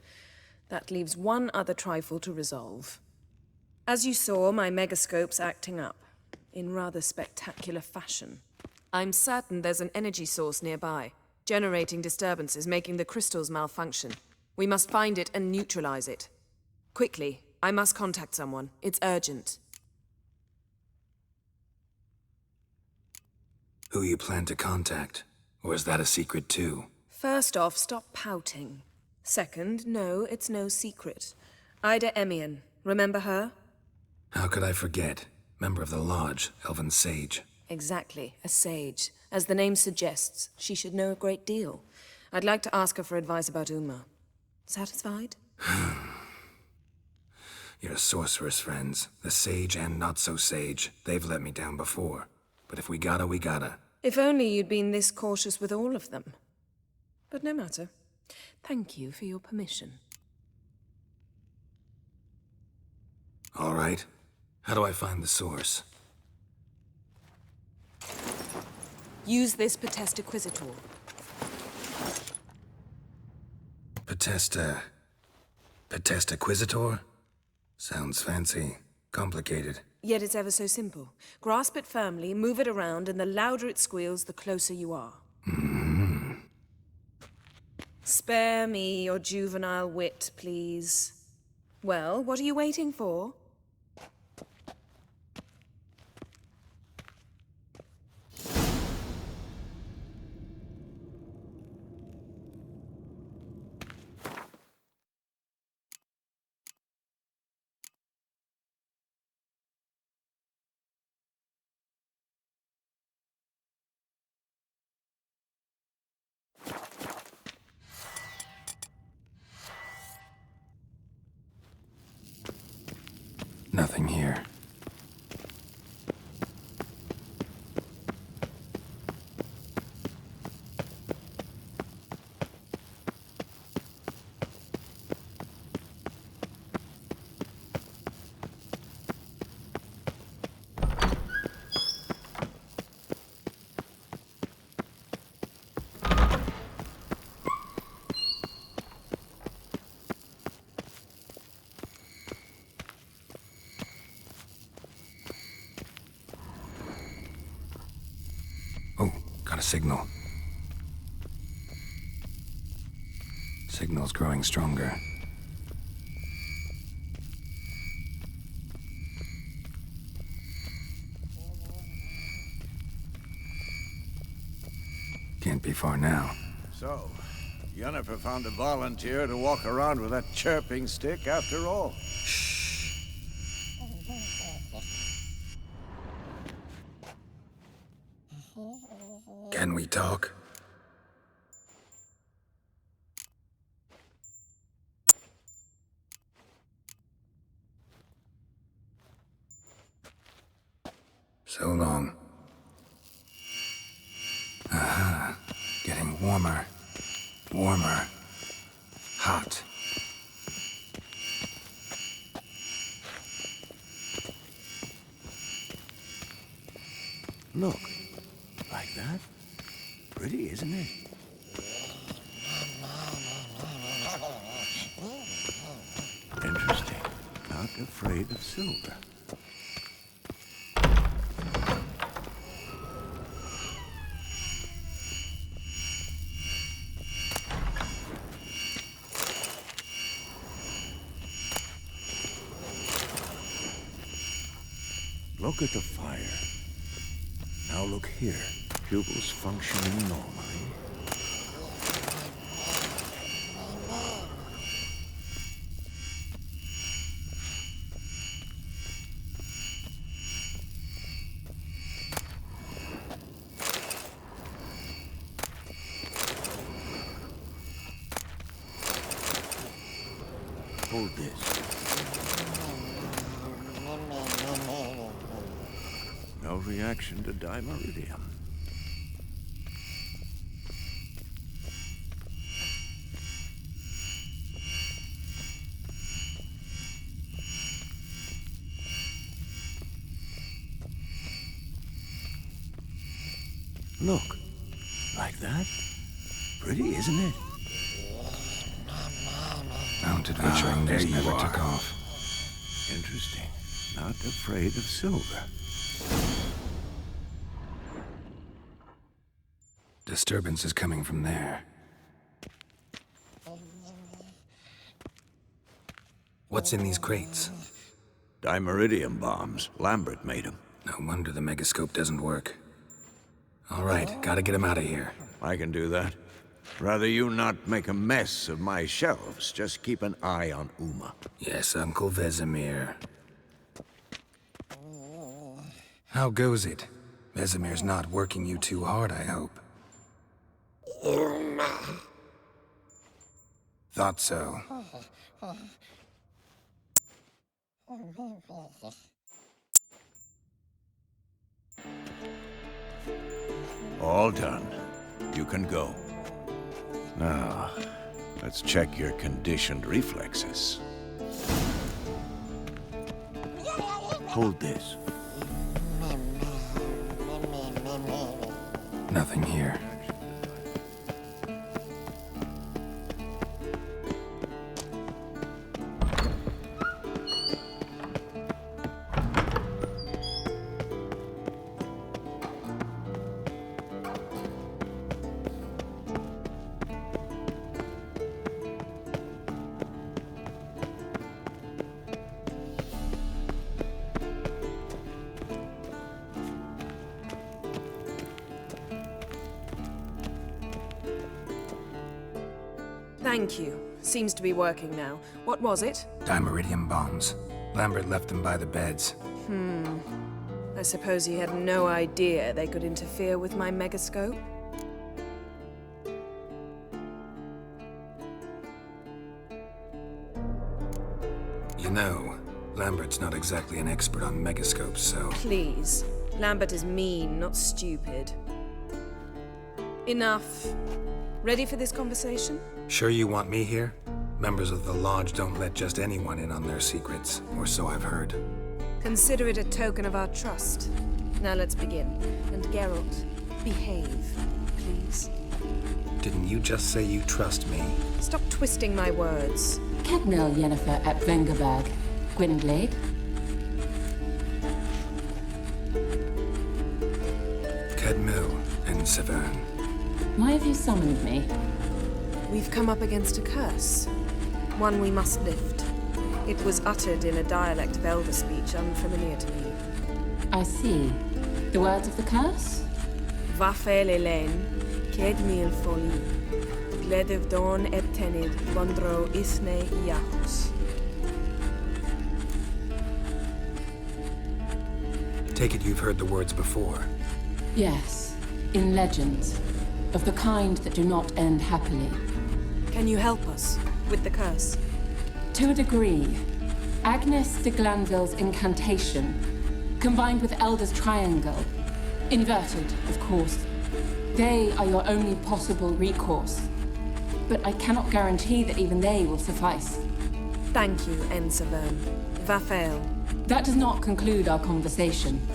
That leaves one other trifle to resolve. As you saw, my megascope's acting up. In rather spectacular fashion. I'm certain there's an energy source nearby, generating disturbances, making the crystals malfunction. We must find it and neutralize it. Quickly, I must contact someone. It's urgent. Who you plan to contact? Or is that a secret too? First off, stop pouting. Second, no, it's no secret. Ida Emian. Remember her? How could I forget? Member of the Lodge, Elven Sage. Exactly, a sage. As the name suggests, she should know a great deal. I'd like to ask her for advice about Uma. Satisfied? Your sorceress friends, the sage and not-so-sage, they've let me down before. But if we gotta, we gotta. If only you'd been this cautious with all of them. But no matter. Thank you for your permission. All right. How do I find the source? Use this Potestaquizitor. Potestaquizitor? Sounds fancy. Complicated. Yet it's ever so simple. Grasp it firmly, move it around, and the louder it squeals, the closer you are. Spare me your juvenile wit, please. Well, what are you waiting for? Nothing here. Got a signal. Signal's growing stronger. Can't be far now. So, Yennefer found a volunteer to walk around with that chirping stick after all. Can we talk? So long. Aha. Getting warmer. Warmer. Hot. Look. Like that? Pretty, isn't it? Interesting. Not afraid of silver. Look at the fire. Now look here. Pupils functioning normally. Hold this. No reaction to dimeridium. Look, like that? Pretty, isn't it? Mounted witchering there you never are. took off. Interesting. Not afraid of silver. Disturbance is coming from there. What's in these crates? Dimeridium bombs. Lambert made them. No wonder the megascope doesn't work. All right, gotta get him out of here. I can do that. Rather you not make a mess of my shelves. Just keep an eye on Uma. Yes, Uncle Vesemir. How goes it? Vesemir's not working you too hard, I hope. Thought so. All done. You can go. Now, let's check your conditioned reflexes. Hold this. Nothing here. Thank you. Seems to be working now. What was it? Dimeridium bombs. Lambert left them by the beds. I suppose he had no idea they could interfere with my megascope? You know, Lambert's not exactly an expert on megascopes, so... Please. Lambert is mean, not stupid. Enough. Ready for this conversation? Sure you want me here? Members of the Lodge don't let just anyone in on their secrets, or so I've heard. Consider it a token of our trust. Now let's begin. And Geralt, behave, please. Didn't you just say you trust me? Stop twisting my words. Cadmel Yennefer at Vengerberg. Gwynblade. Cadmel and Severn. Why have you summoned me? We've come up against a curse. One we must lift. It was uttered in a dialect of Elder speech unfamiliar to me. I see. The words of the curse? Vafel Elaine, Ked mil foli, Gledev don et tenid, Gondro isne iacus. Take it you've heard the words before. Yes. In legends. Of the kind that do not end happily. Can you help us with the curse? To a degree. Agnes de Glanville's incantation, combined with Elder's triangle, inverted, of course. They are your only possible recourse. But I cannot guarantee that even they will suffice. Thank you, Severn. Vafel. That does not conclude our conversation.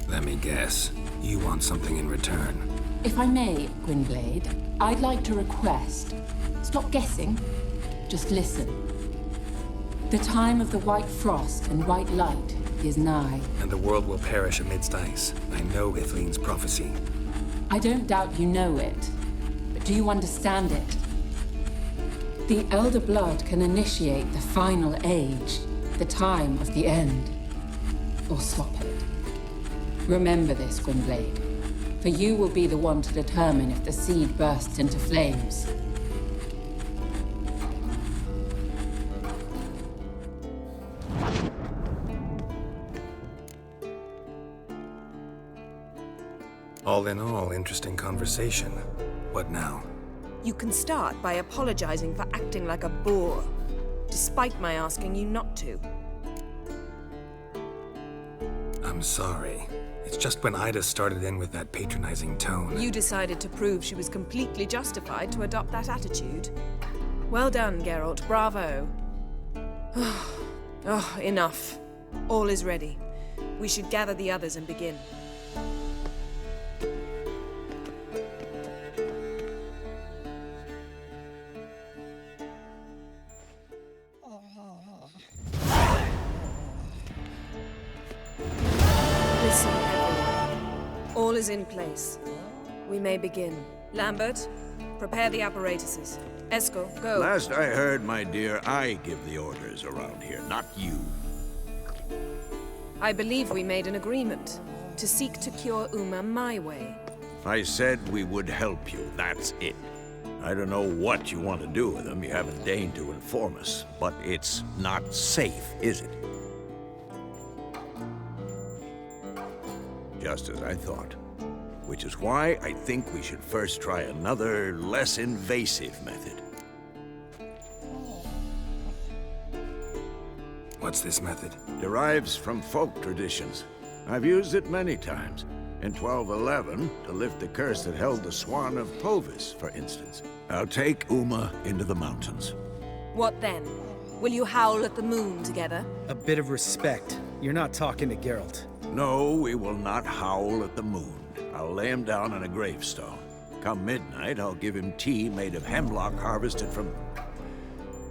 Let me guess. You want something in return. If I may, Gwynblade, I'd like to request. Stop guessing. Just listen. The time of the white frost and white light is nigh. And the world will perish amidst ice. I know Ithleen's prophecy. I don't doubt you know it. But do you understand it? The Elder Blood can initiate the final age, the time of the end. Or stop it. Remember this, Gwynblade. For you will be the one to determine if the seed bursts into flames. All in all, interesting conversation. What now? You can start by apologizing for acting like a boor, despite my asking you not to. I'm sorry. It's just when Ida started in with that patronizing tone. You decided to prove she was completely justified to adopt that attitude. Well done, Geralt. Bravo. Oh, enough. All is ready. We should gather the others and begin. Listen, everyone. All is in place. We may begin. Lambert, prepare the apparatuses. Eskel, go. Last I heard, my dear, I give the orders around here, not you. I believe we made an agreement to seek to cure Uma my way. I said we would help you, that's it. I don't know what you want to do with them, you haven't deigned to inform us, but it's not safe, is it? Just as I thought. Which is why I think we should first try another, less invasive method. What's this method? Derives from folk traditions. I've used it many times. In 1211, to lift the curse that held the Swan of Povis, for instance. I'll take Uma into the mountains. What then? Will you howl at the moon together? A bit of respect. You're not talking to Geralt. No, we will not howl at the moon. I'll lay him down on a gravestone. Come midnight, I'll give him tea made of hemlock harvested from...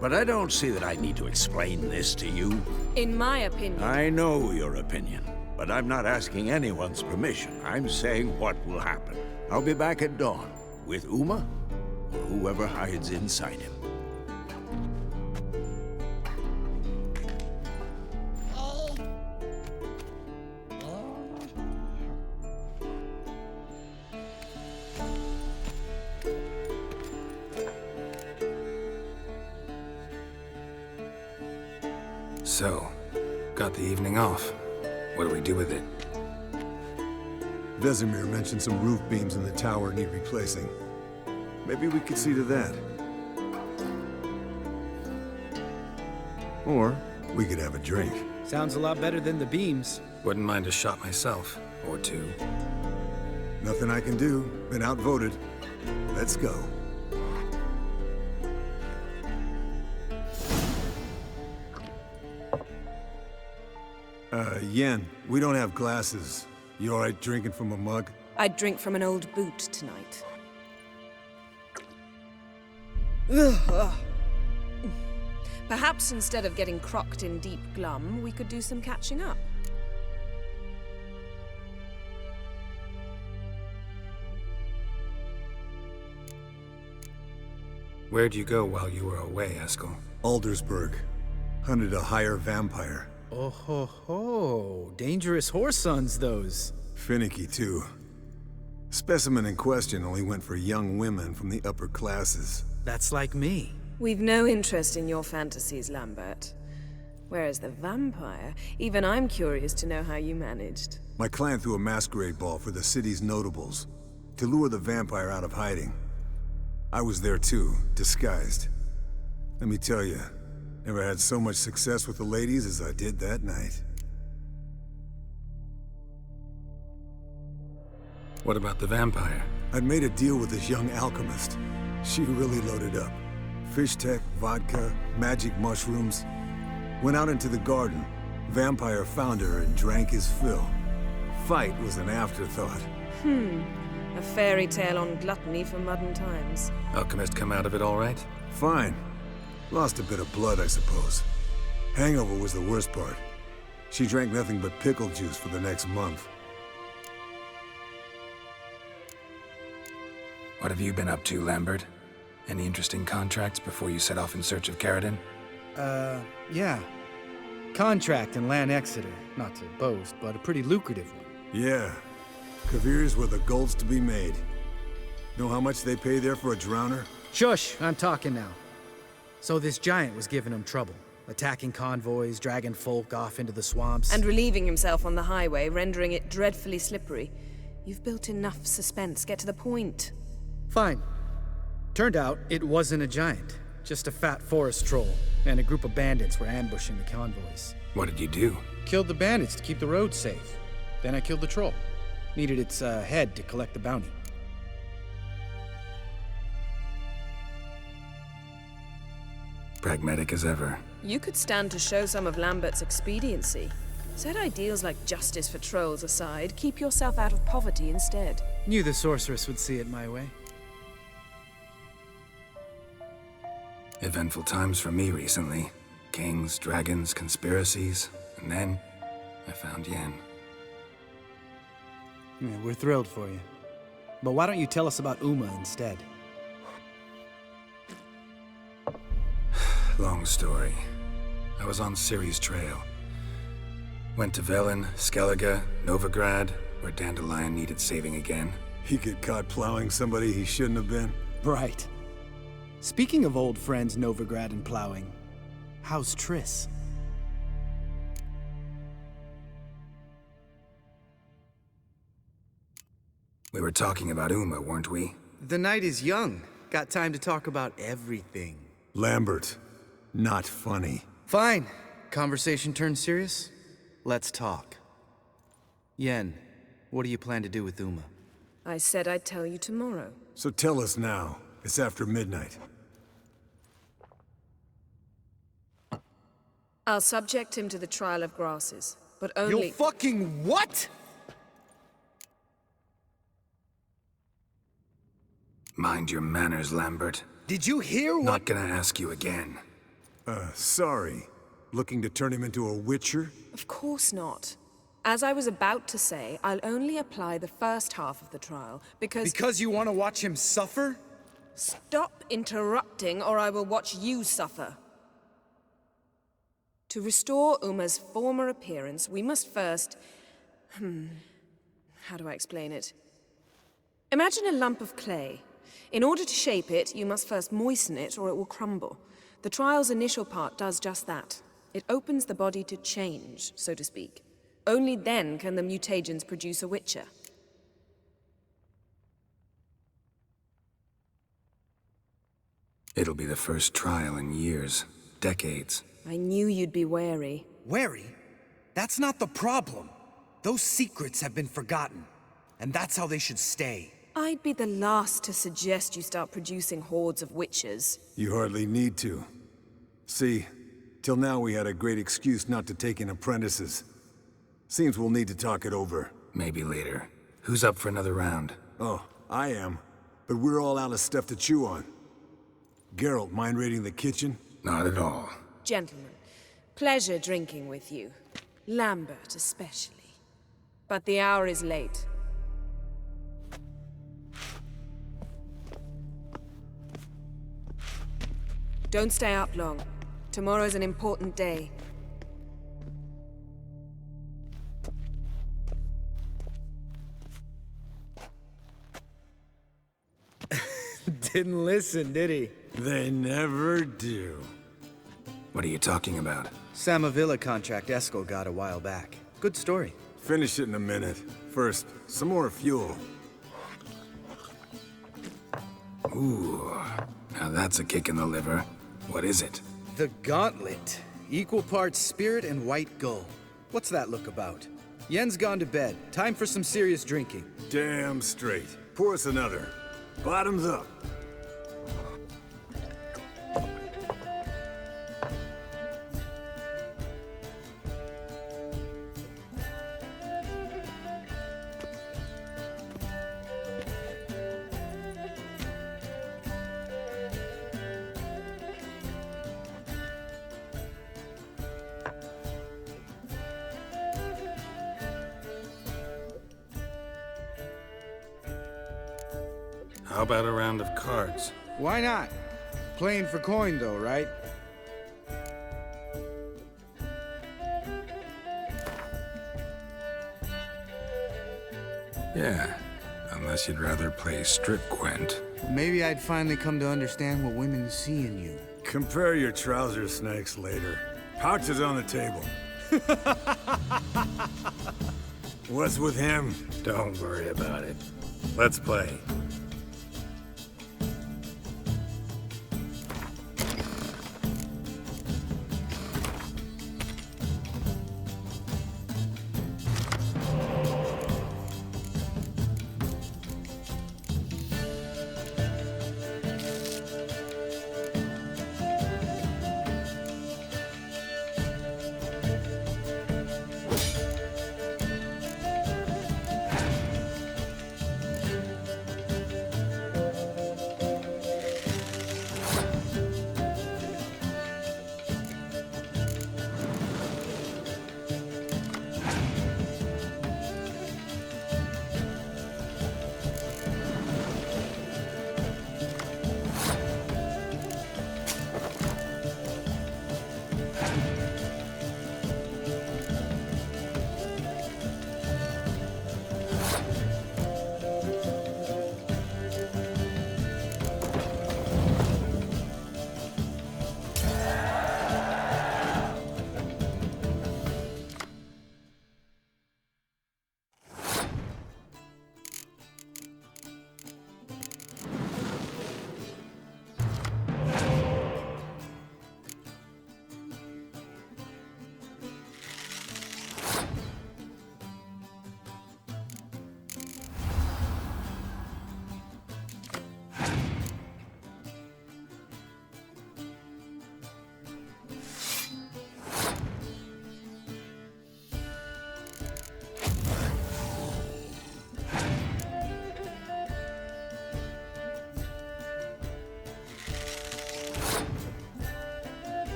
But I don't see that I need to explain this to you. In my opinion... I know your opinion, but I'm not asking anyone's permission. I'm saying what will happen. I'll be back at dawn, with Uma, or whoever hides inside him. So, got the evening off. What do we do with it? Vesemir mentioned some roof beams in the tower need replacing. Maybe we could see to that. Or we could have a drink. Sounds a lot better than the beams. Wouldn't mind a shot myself. Or two. Nothing I can do. Been outvoted. Let's go. Yen, we don't have glasses. You alright drinking from a mug? I'd drink from an old boot tonight. Perhaps instead of getting crocked in deep glum, we could do some catching up. Where'd you go while you were away, Eskel? Aldersburg. Hunted a higher vampire. Oh ho ho. Dangerous whoresons, those. Finicky, too. Specimen in question only went for young women from the upper classes. That's like me. We've no interest in your fantasies, Lambert. Whereas the vampire, even I'm curious to know how you managed. My clan threw a masquerade ball for the city's notables, to lure the vampire out of hiding. I was there too, disguised. Let me tell you, never had so much success with the ladies as I did that night. What about the vampire? I'd made a deal with this young alchemist. She really loaded up. Fish tech, vodka, magic mushrooms. Went out into the garden. Vampire found her and drank his fill. Fight was an afterthought. A fairy tale on gluttony for modern times. Alchemist come out of it all right? Fine. Lost a bit of blood, I suppose. Hangover was the worst part. She drank nothing but pickle juice for the next month. What have you been up to, Lambert? Any interesting contracts before you set off in search of Caradon? Yeah. Contract in Lan Exeter. Not to boast, but a pretty lucrative one. Yeah. Kavir's were the gold's to be made. Know how much they pay there for a drowner? Shush, I'm talking now. So this giant was giving him trouble. Attacking convoys, dragging folk off into the swamps. And relieving himself on the highway, rendering it dreadfully slippery. You've built enough suspense. Get to the point. Fine. Turned out it wasn't a giant, just a fat forest troll, and a group of bandits were ambushing the convoys. What did you do? Killed the bandits to keep the road safe. Then I killed the troll. Needed its head to collect the bounty. Pragmatic as ever. You could stand to show some of Lambert's expediency. Set ideals like justice for trolls aside, keep yourself out of poverty instead. Knew the sorceress would see it my way. Eventful times for me recently. Kings, dragons, conspiracies, and then I found Yen. Yeah, we're thrilled for you. But why don't you tell us about Uma instead? Long story. I was on Ciri's trail. Went to Velen, Skellige, Novigrad, where Dandelion needed saving again. He get caught plowing somebody he shouldn't have been? Right. Speaking of old friends Novigrad and plowing, how's Triss? We were talking about Uma, weren't we? The night is young. Got time to talk about everything. Lambert, not funny. Fine. Conversation turned serious? Let's talk. Yen, what do you plan to do with Uma? I said I'd tell you tomorrow. So tell us now. It's after midnight. I'll subject him to the trial of grasses, but only— You'll fucking what?! Mind your manners, Lambert. Did you hear what— Not gonna ask you again. Sorry. Looking to turn him into a witcher? Of course not. As I was about to say, I'll only apply the first half of the trial, because— Because you want to watch him suffer? Stop interrupting, or I will watch you suffer. To restore Uma's former appearance, we must first— how do I explain it? Imagine a lump of clay. In order to shape it, you must first moisten it, or it will crumble. The trial's initial part does just that. It opens the body to change, so to speak. Only then can the mutagens produce a witcher. It'll be the first trial in years, decades. I knew you'd be wary. Wary? That's not the problem. Those secrets have been forgotten, and that's how they should stay. I'd be the last to suggest you start producing hordes of witches. You hardly need to. See, till now we had a great excuse not to take in apprentices. Seems we'll need to talk it over. Maybe later. Who's up for another round? Oh, I am. But we're all out of stuff to chew on. Geralt, mind raiding the kitchen? Not at all. Gentlemen, pleasure drinking with you. Lambert especially. But the hour is late. Don't stay up long. Tomorrow's an important day. Didn't listen, did he? They never do. What are you talking about? Samavilla contract Eskel got a while back. Good story. Finish it in a minute. First, some more fuel. Ooh, now that's a kick in the liver. What is it? The Gauntlet. Equal parts spirit and white gull. What's that look about? Yen's gone to bed. Time for some serious drinking. Damn straight. Pour us another. Bottoms up. How about a round of cards? Why not? Playing for coin though, right? Yeah, unless you'd rather play strip Gwent. Maybe I'd finally come to understand what women see in you. Compare your trouser snakes later. Pouch is on the table. What's with him? Don't worry about it. Let's play.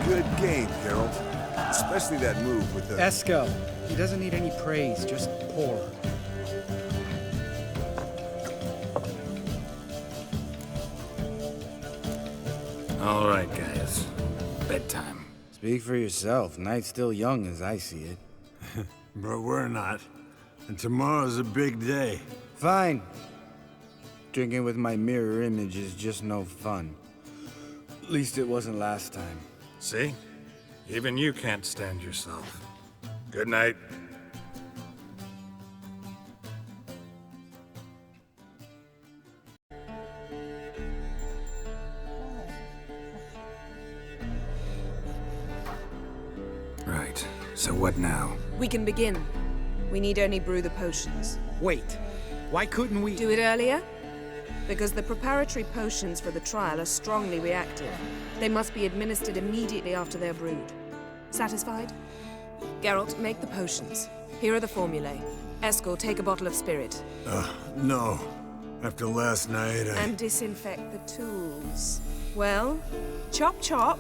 Good game, Geralt. Especially that move with the... Eskel. He doesn't need any praise, just pour. All right, guys. Bedtime. Speak for yourself. Night's still young as I see it. But we're not. And tomorrow's a big day. Fine. Drinking with my mirror image is just no fun. At least it wasn't last time. See? Even you can't stand yourself. Good night. Right. So what now? We can begin. We need only brew the potions. Wait. Why couldn't we... Do it earlier? Because the preparatory potions for the trial are strongly reactive. They must be administered immediately after they're brewed. Satisfied? Geralt, make the potions. Here are the formulae. Eskel, take a bottle of spirit. No. After last night, And disinfect the tools. Well, chop chop.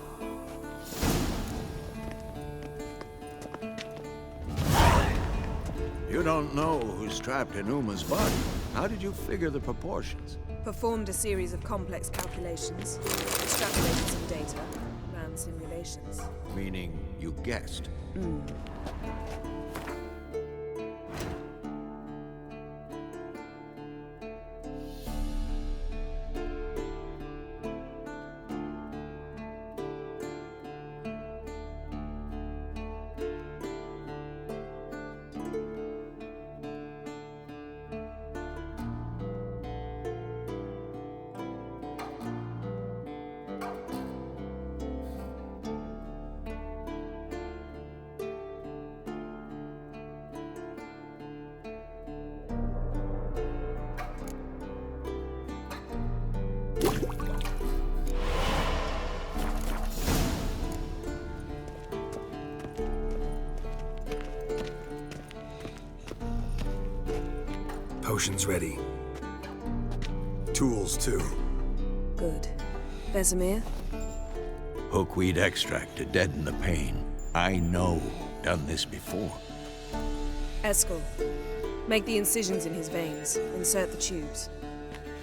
You don't know who's trapped in Uma's body. How did you figure the proportions? Performed a series of complex calculations, extrapolated some data, ran simulations. Meaning you guessed. Potions ready. Tools, too. Good. Vesemir? Hookweed extract to deaden the pain. I know. Done this before. Eskel. Make the incisions in his veins. Insert the tubes.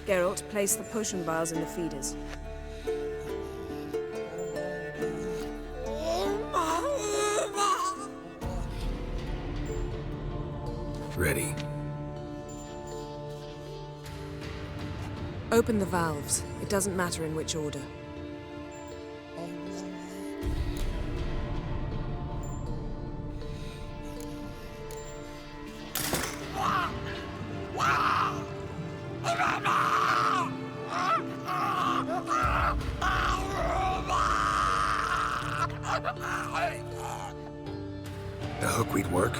Geralt, place the potion vials in the feeders. Ready. Open the valves. It doesn't matter in which order. The hookweed work?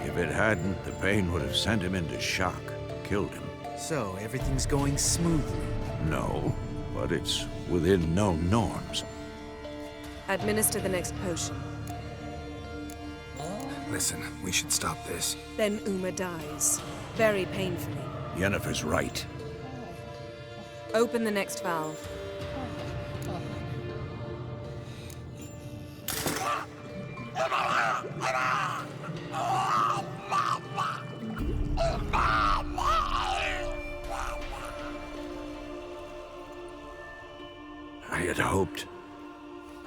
If it hadn't, the pain would have sent him into shock, killed him. So, everything's going smoothly? No, but it's within known norms. Administer the next potion. Listen, we should stop this. Then Uma dies. Very painfully. Yennefer's right. Open the next valve.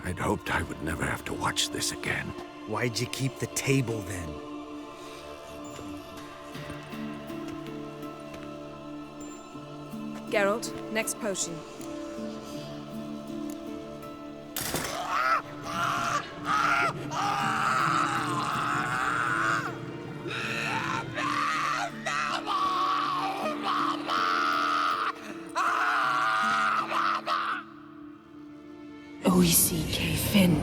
I'd hoped I would never have to watch this again. Why'd you keep the table then? Geralt, next potion. O-E-C-K Finn.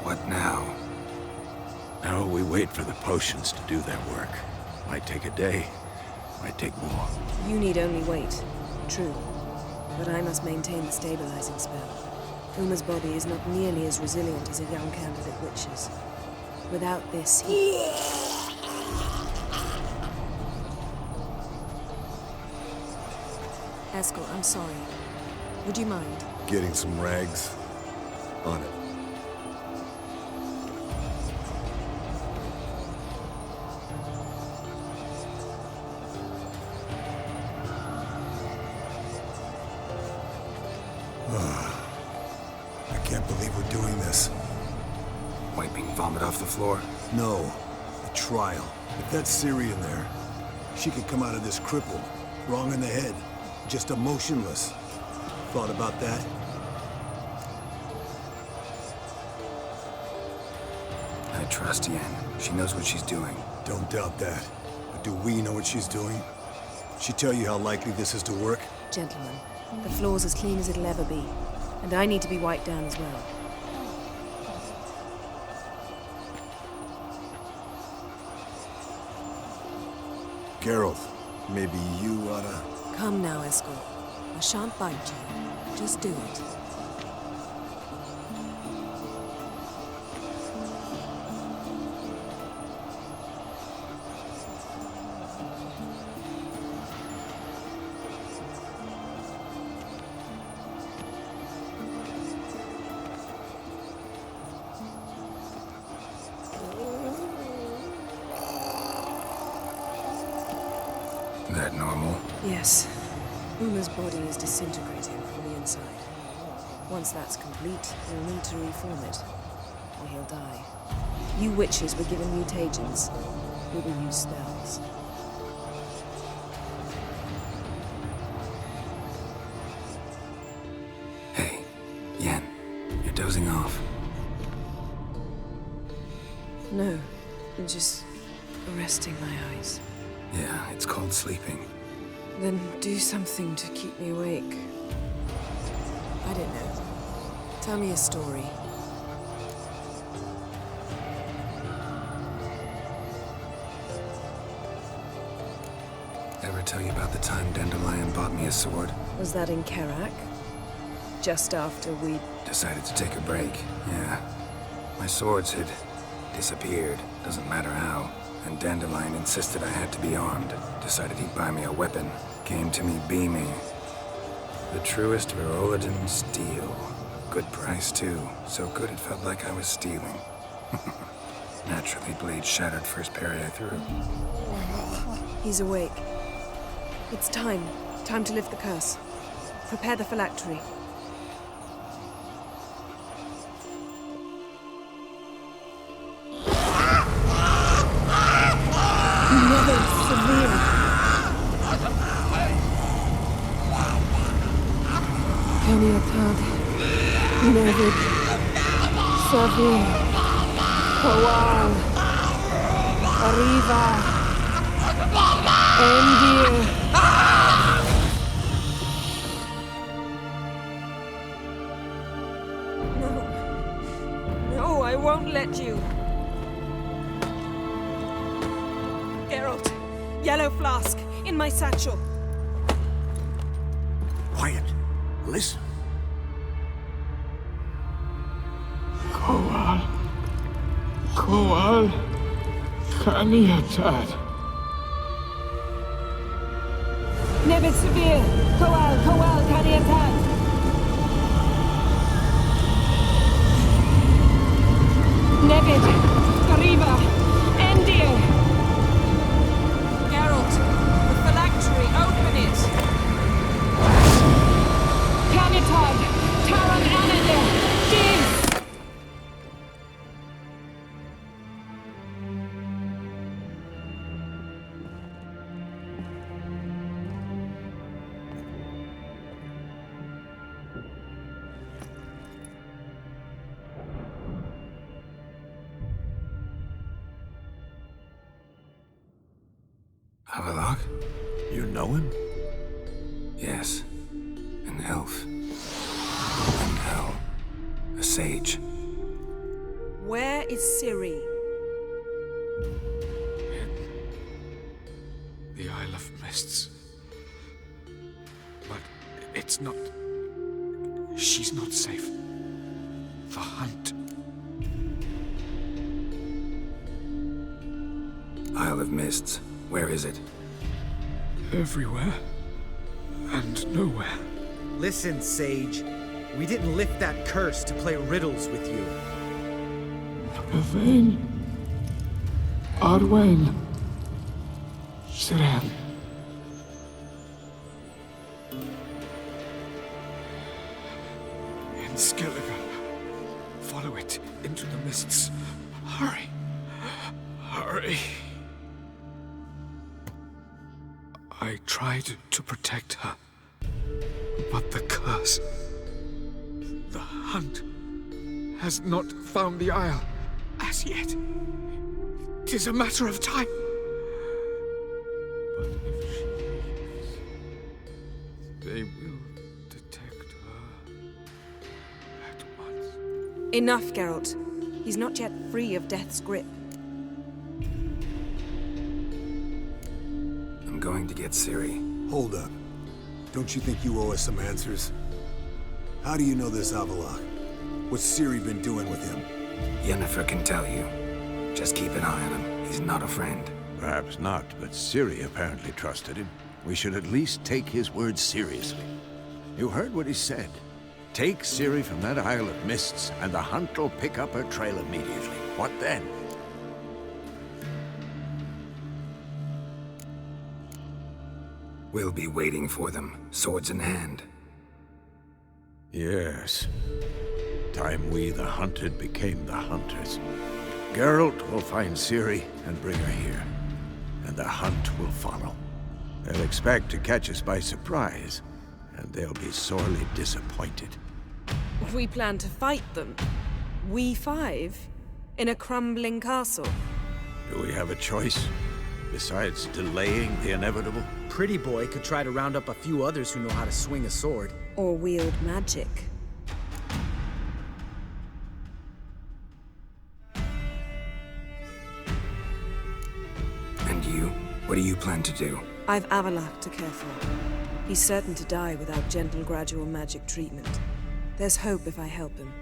What now? Now we wait for the potions to do their work. Might take a day, might take more. You need only wait. True. But I must maintain the stabilizing spell. Uma's body is not nearly as resilient as a young candidate witch's. Without this, he... Eskel, I'm sorry. Would you mind? Getting some rags. On it. I can't believe we're doing this. Wiping vomit off the floor? No. The trial. If that's Syrian there, she could come out of this crippled, wrong in the head, just emotionless. Thought about that? I trust Yen. She knows what she's doing. Don't doubt that. But do we know what she's doing? She tell you how likely this is to work? Gentlemen, the floor's as clean as it'll ever be. And I need to be wiped down as well. Geralt, maybe you oughta... Come now, Eskel. I shan't bite you. Just do it. that normal? Yes. Uma's body is disintegrating from the inside. Once that's complete, you'll need to reform it, or he'll die. You witches were given mutagens. We will use spells. Hey, Yen, you're dozing off. No, I'm just resting my eyes. Yeah, it's called sleeping. Then do something to keep me awake. I don't know. Tell me a story. Ever tell you about the time Dandelion bought me a sword? Was that in Karak? Just after we... Decided to take a break, yeah. My swords had disappeared, doesn't matter how. And Dandelion insisted I had to be armed. Decided he'd buy me a weapon. Came to me beaming. The truest Virolidin steel. Good price, too. So good it felt like I was stealing. Naturally, blade shattered first parry I threw. He's awake. It's time. Time to lift the curse. Prepare the phylactery. Kaniatad, Nevid, Savir, Kawal, Arriva, Endir. No, I won't let you. Geralt, yellow flask, in my satchel. Quiet. Listen. Kowal, Kaniatad. Nevid Severe, Kowal, Kaniatad. Nevid, Arriva, Endir. Geralt, the phylactery, open it. Kanitad, Taran Anadir, Jeez. Havelock? You know him? Yes. An elf. An elf. A sage. Where is Ciri? The Isle of Mists. But it's not... She's not safe. The hunt. Isle of Mists. Where is it? Everywhere. And nowhere. Listen, Sage. We didn't lift that curse to play riddles with you. Yvain. Arwen. Siren. In Skellige. Follow it into the mists. Hurry. Hurry. I tried to protect her. But the curse... The hunt... has not found the Isle as yet. 'Tis a matter of time. But if she leaves, they will detect her at once. Enough, Geralt. He's not yet free of death's grip. I'm going to get Ciri. Hold up. Don't you think you owe us some answers? How do you know this Havelock? What's Ciri been doing with him? Yennefer can tell you. Just keep an eye on him. He's not a friend. Perhaps not, but Ciri apparently trusted him. We should at least take his words seriously. You heard what he said. Take Ciri from that Isle of Mists, and the hunt will pick up her trail immediately. What then? We'll be waiting for them, swords in hand. Yes. Time we, the hunted, became the hunters. Geralt will find Ciri and bring her here, and the hunt will follow. They'll expect to catch us by surprise, and they'll be sorely disappointed. We plan to fight them. We five? In a crumbling castle? Do we have a choice, besides delaying the inevitable? Pretty Boy could try to round up a few others who know how to swing a sword. Or wield magic. And you? What do you plan to do? I've Avalak to care for. He's certain to die without gentle, gradual magic treatment. There's hope if I help him.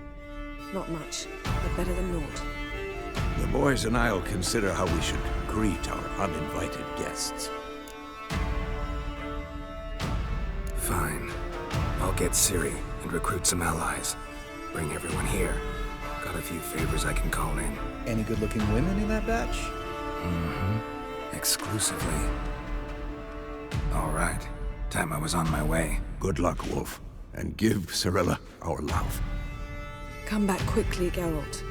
Not much, but better than naught. The boys and I'll consider how we should greet our uninvited guests. Fine. I'll get Ciri and recruit some allies. Bring everyone here. Got a few favors I can call in. Any good-looking women in that batch? Mm-hmm. Exclusively. All right. Time I was on my way. Good luck, Wolf. And give Cirilla our love. Come back quickly, Geralt.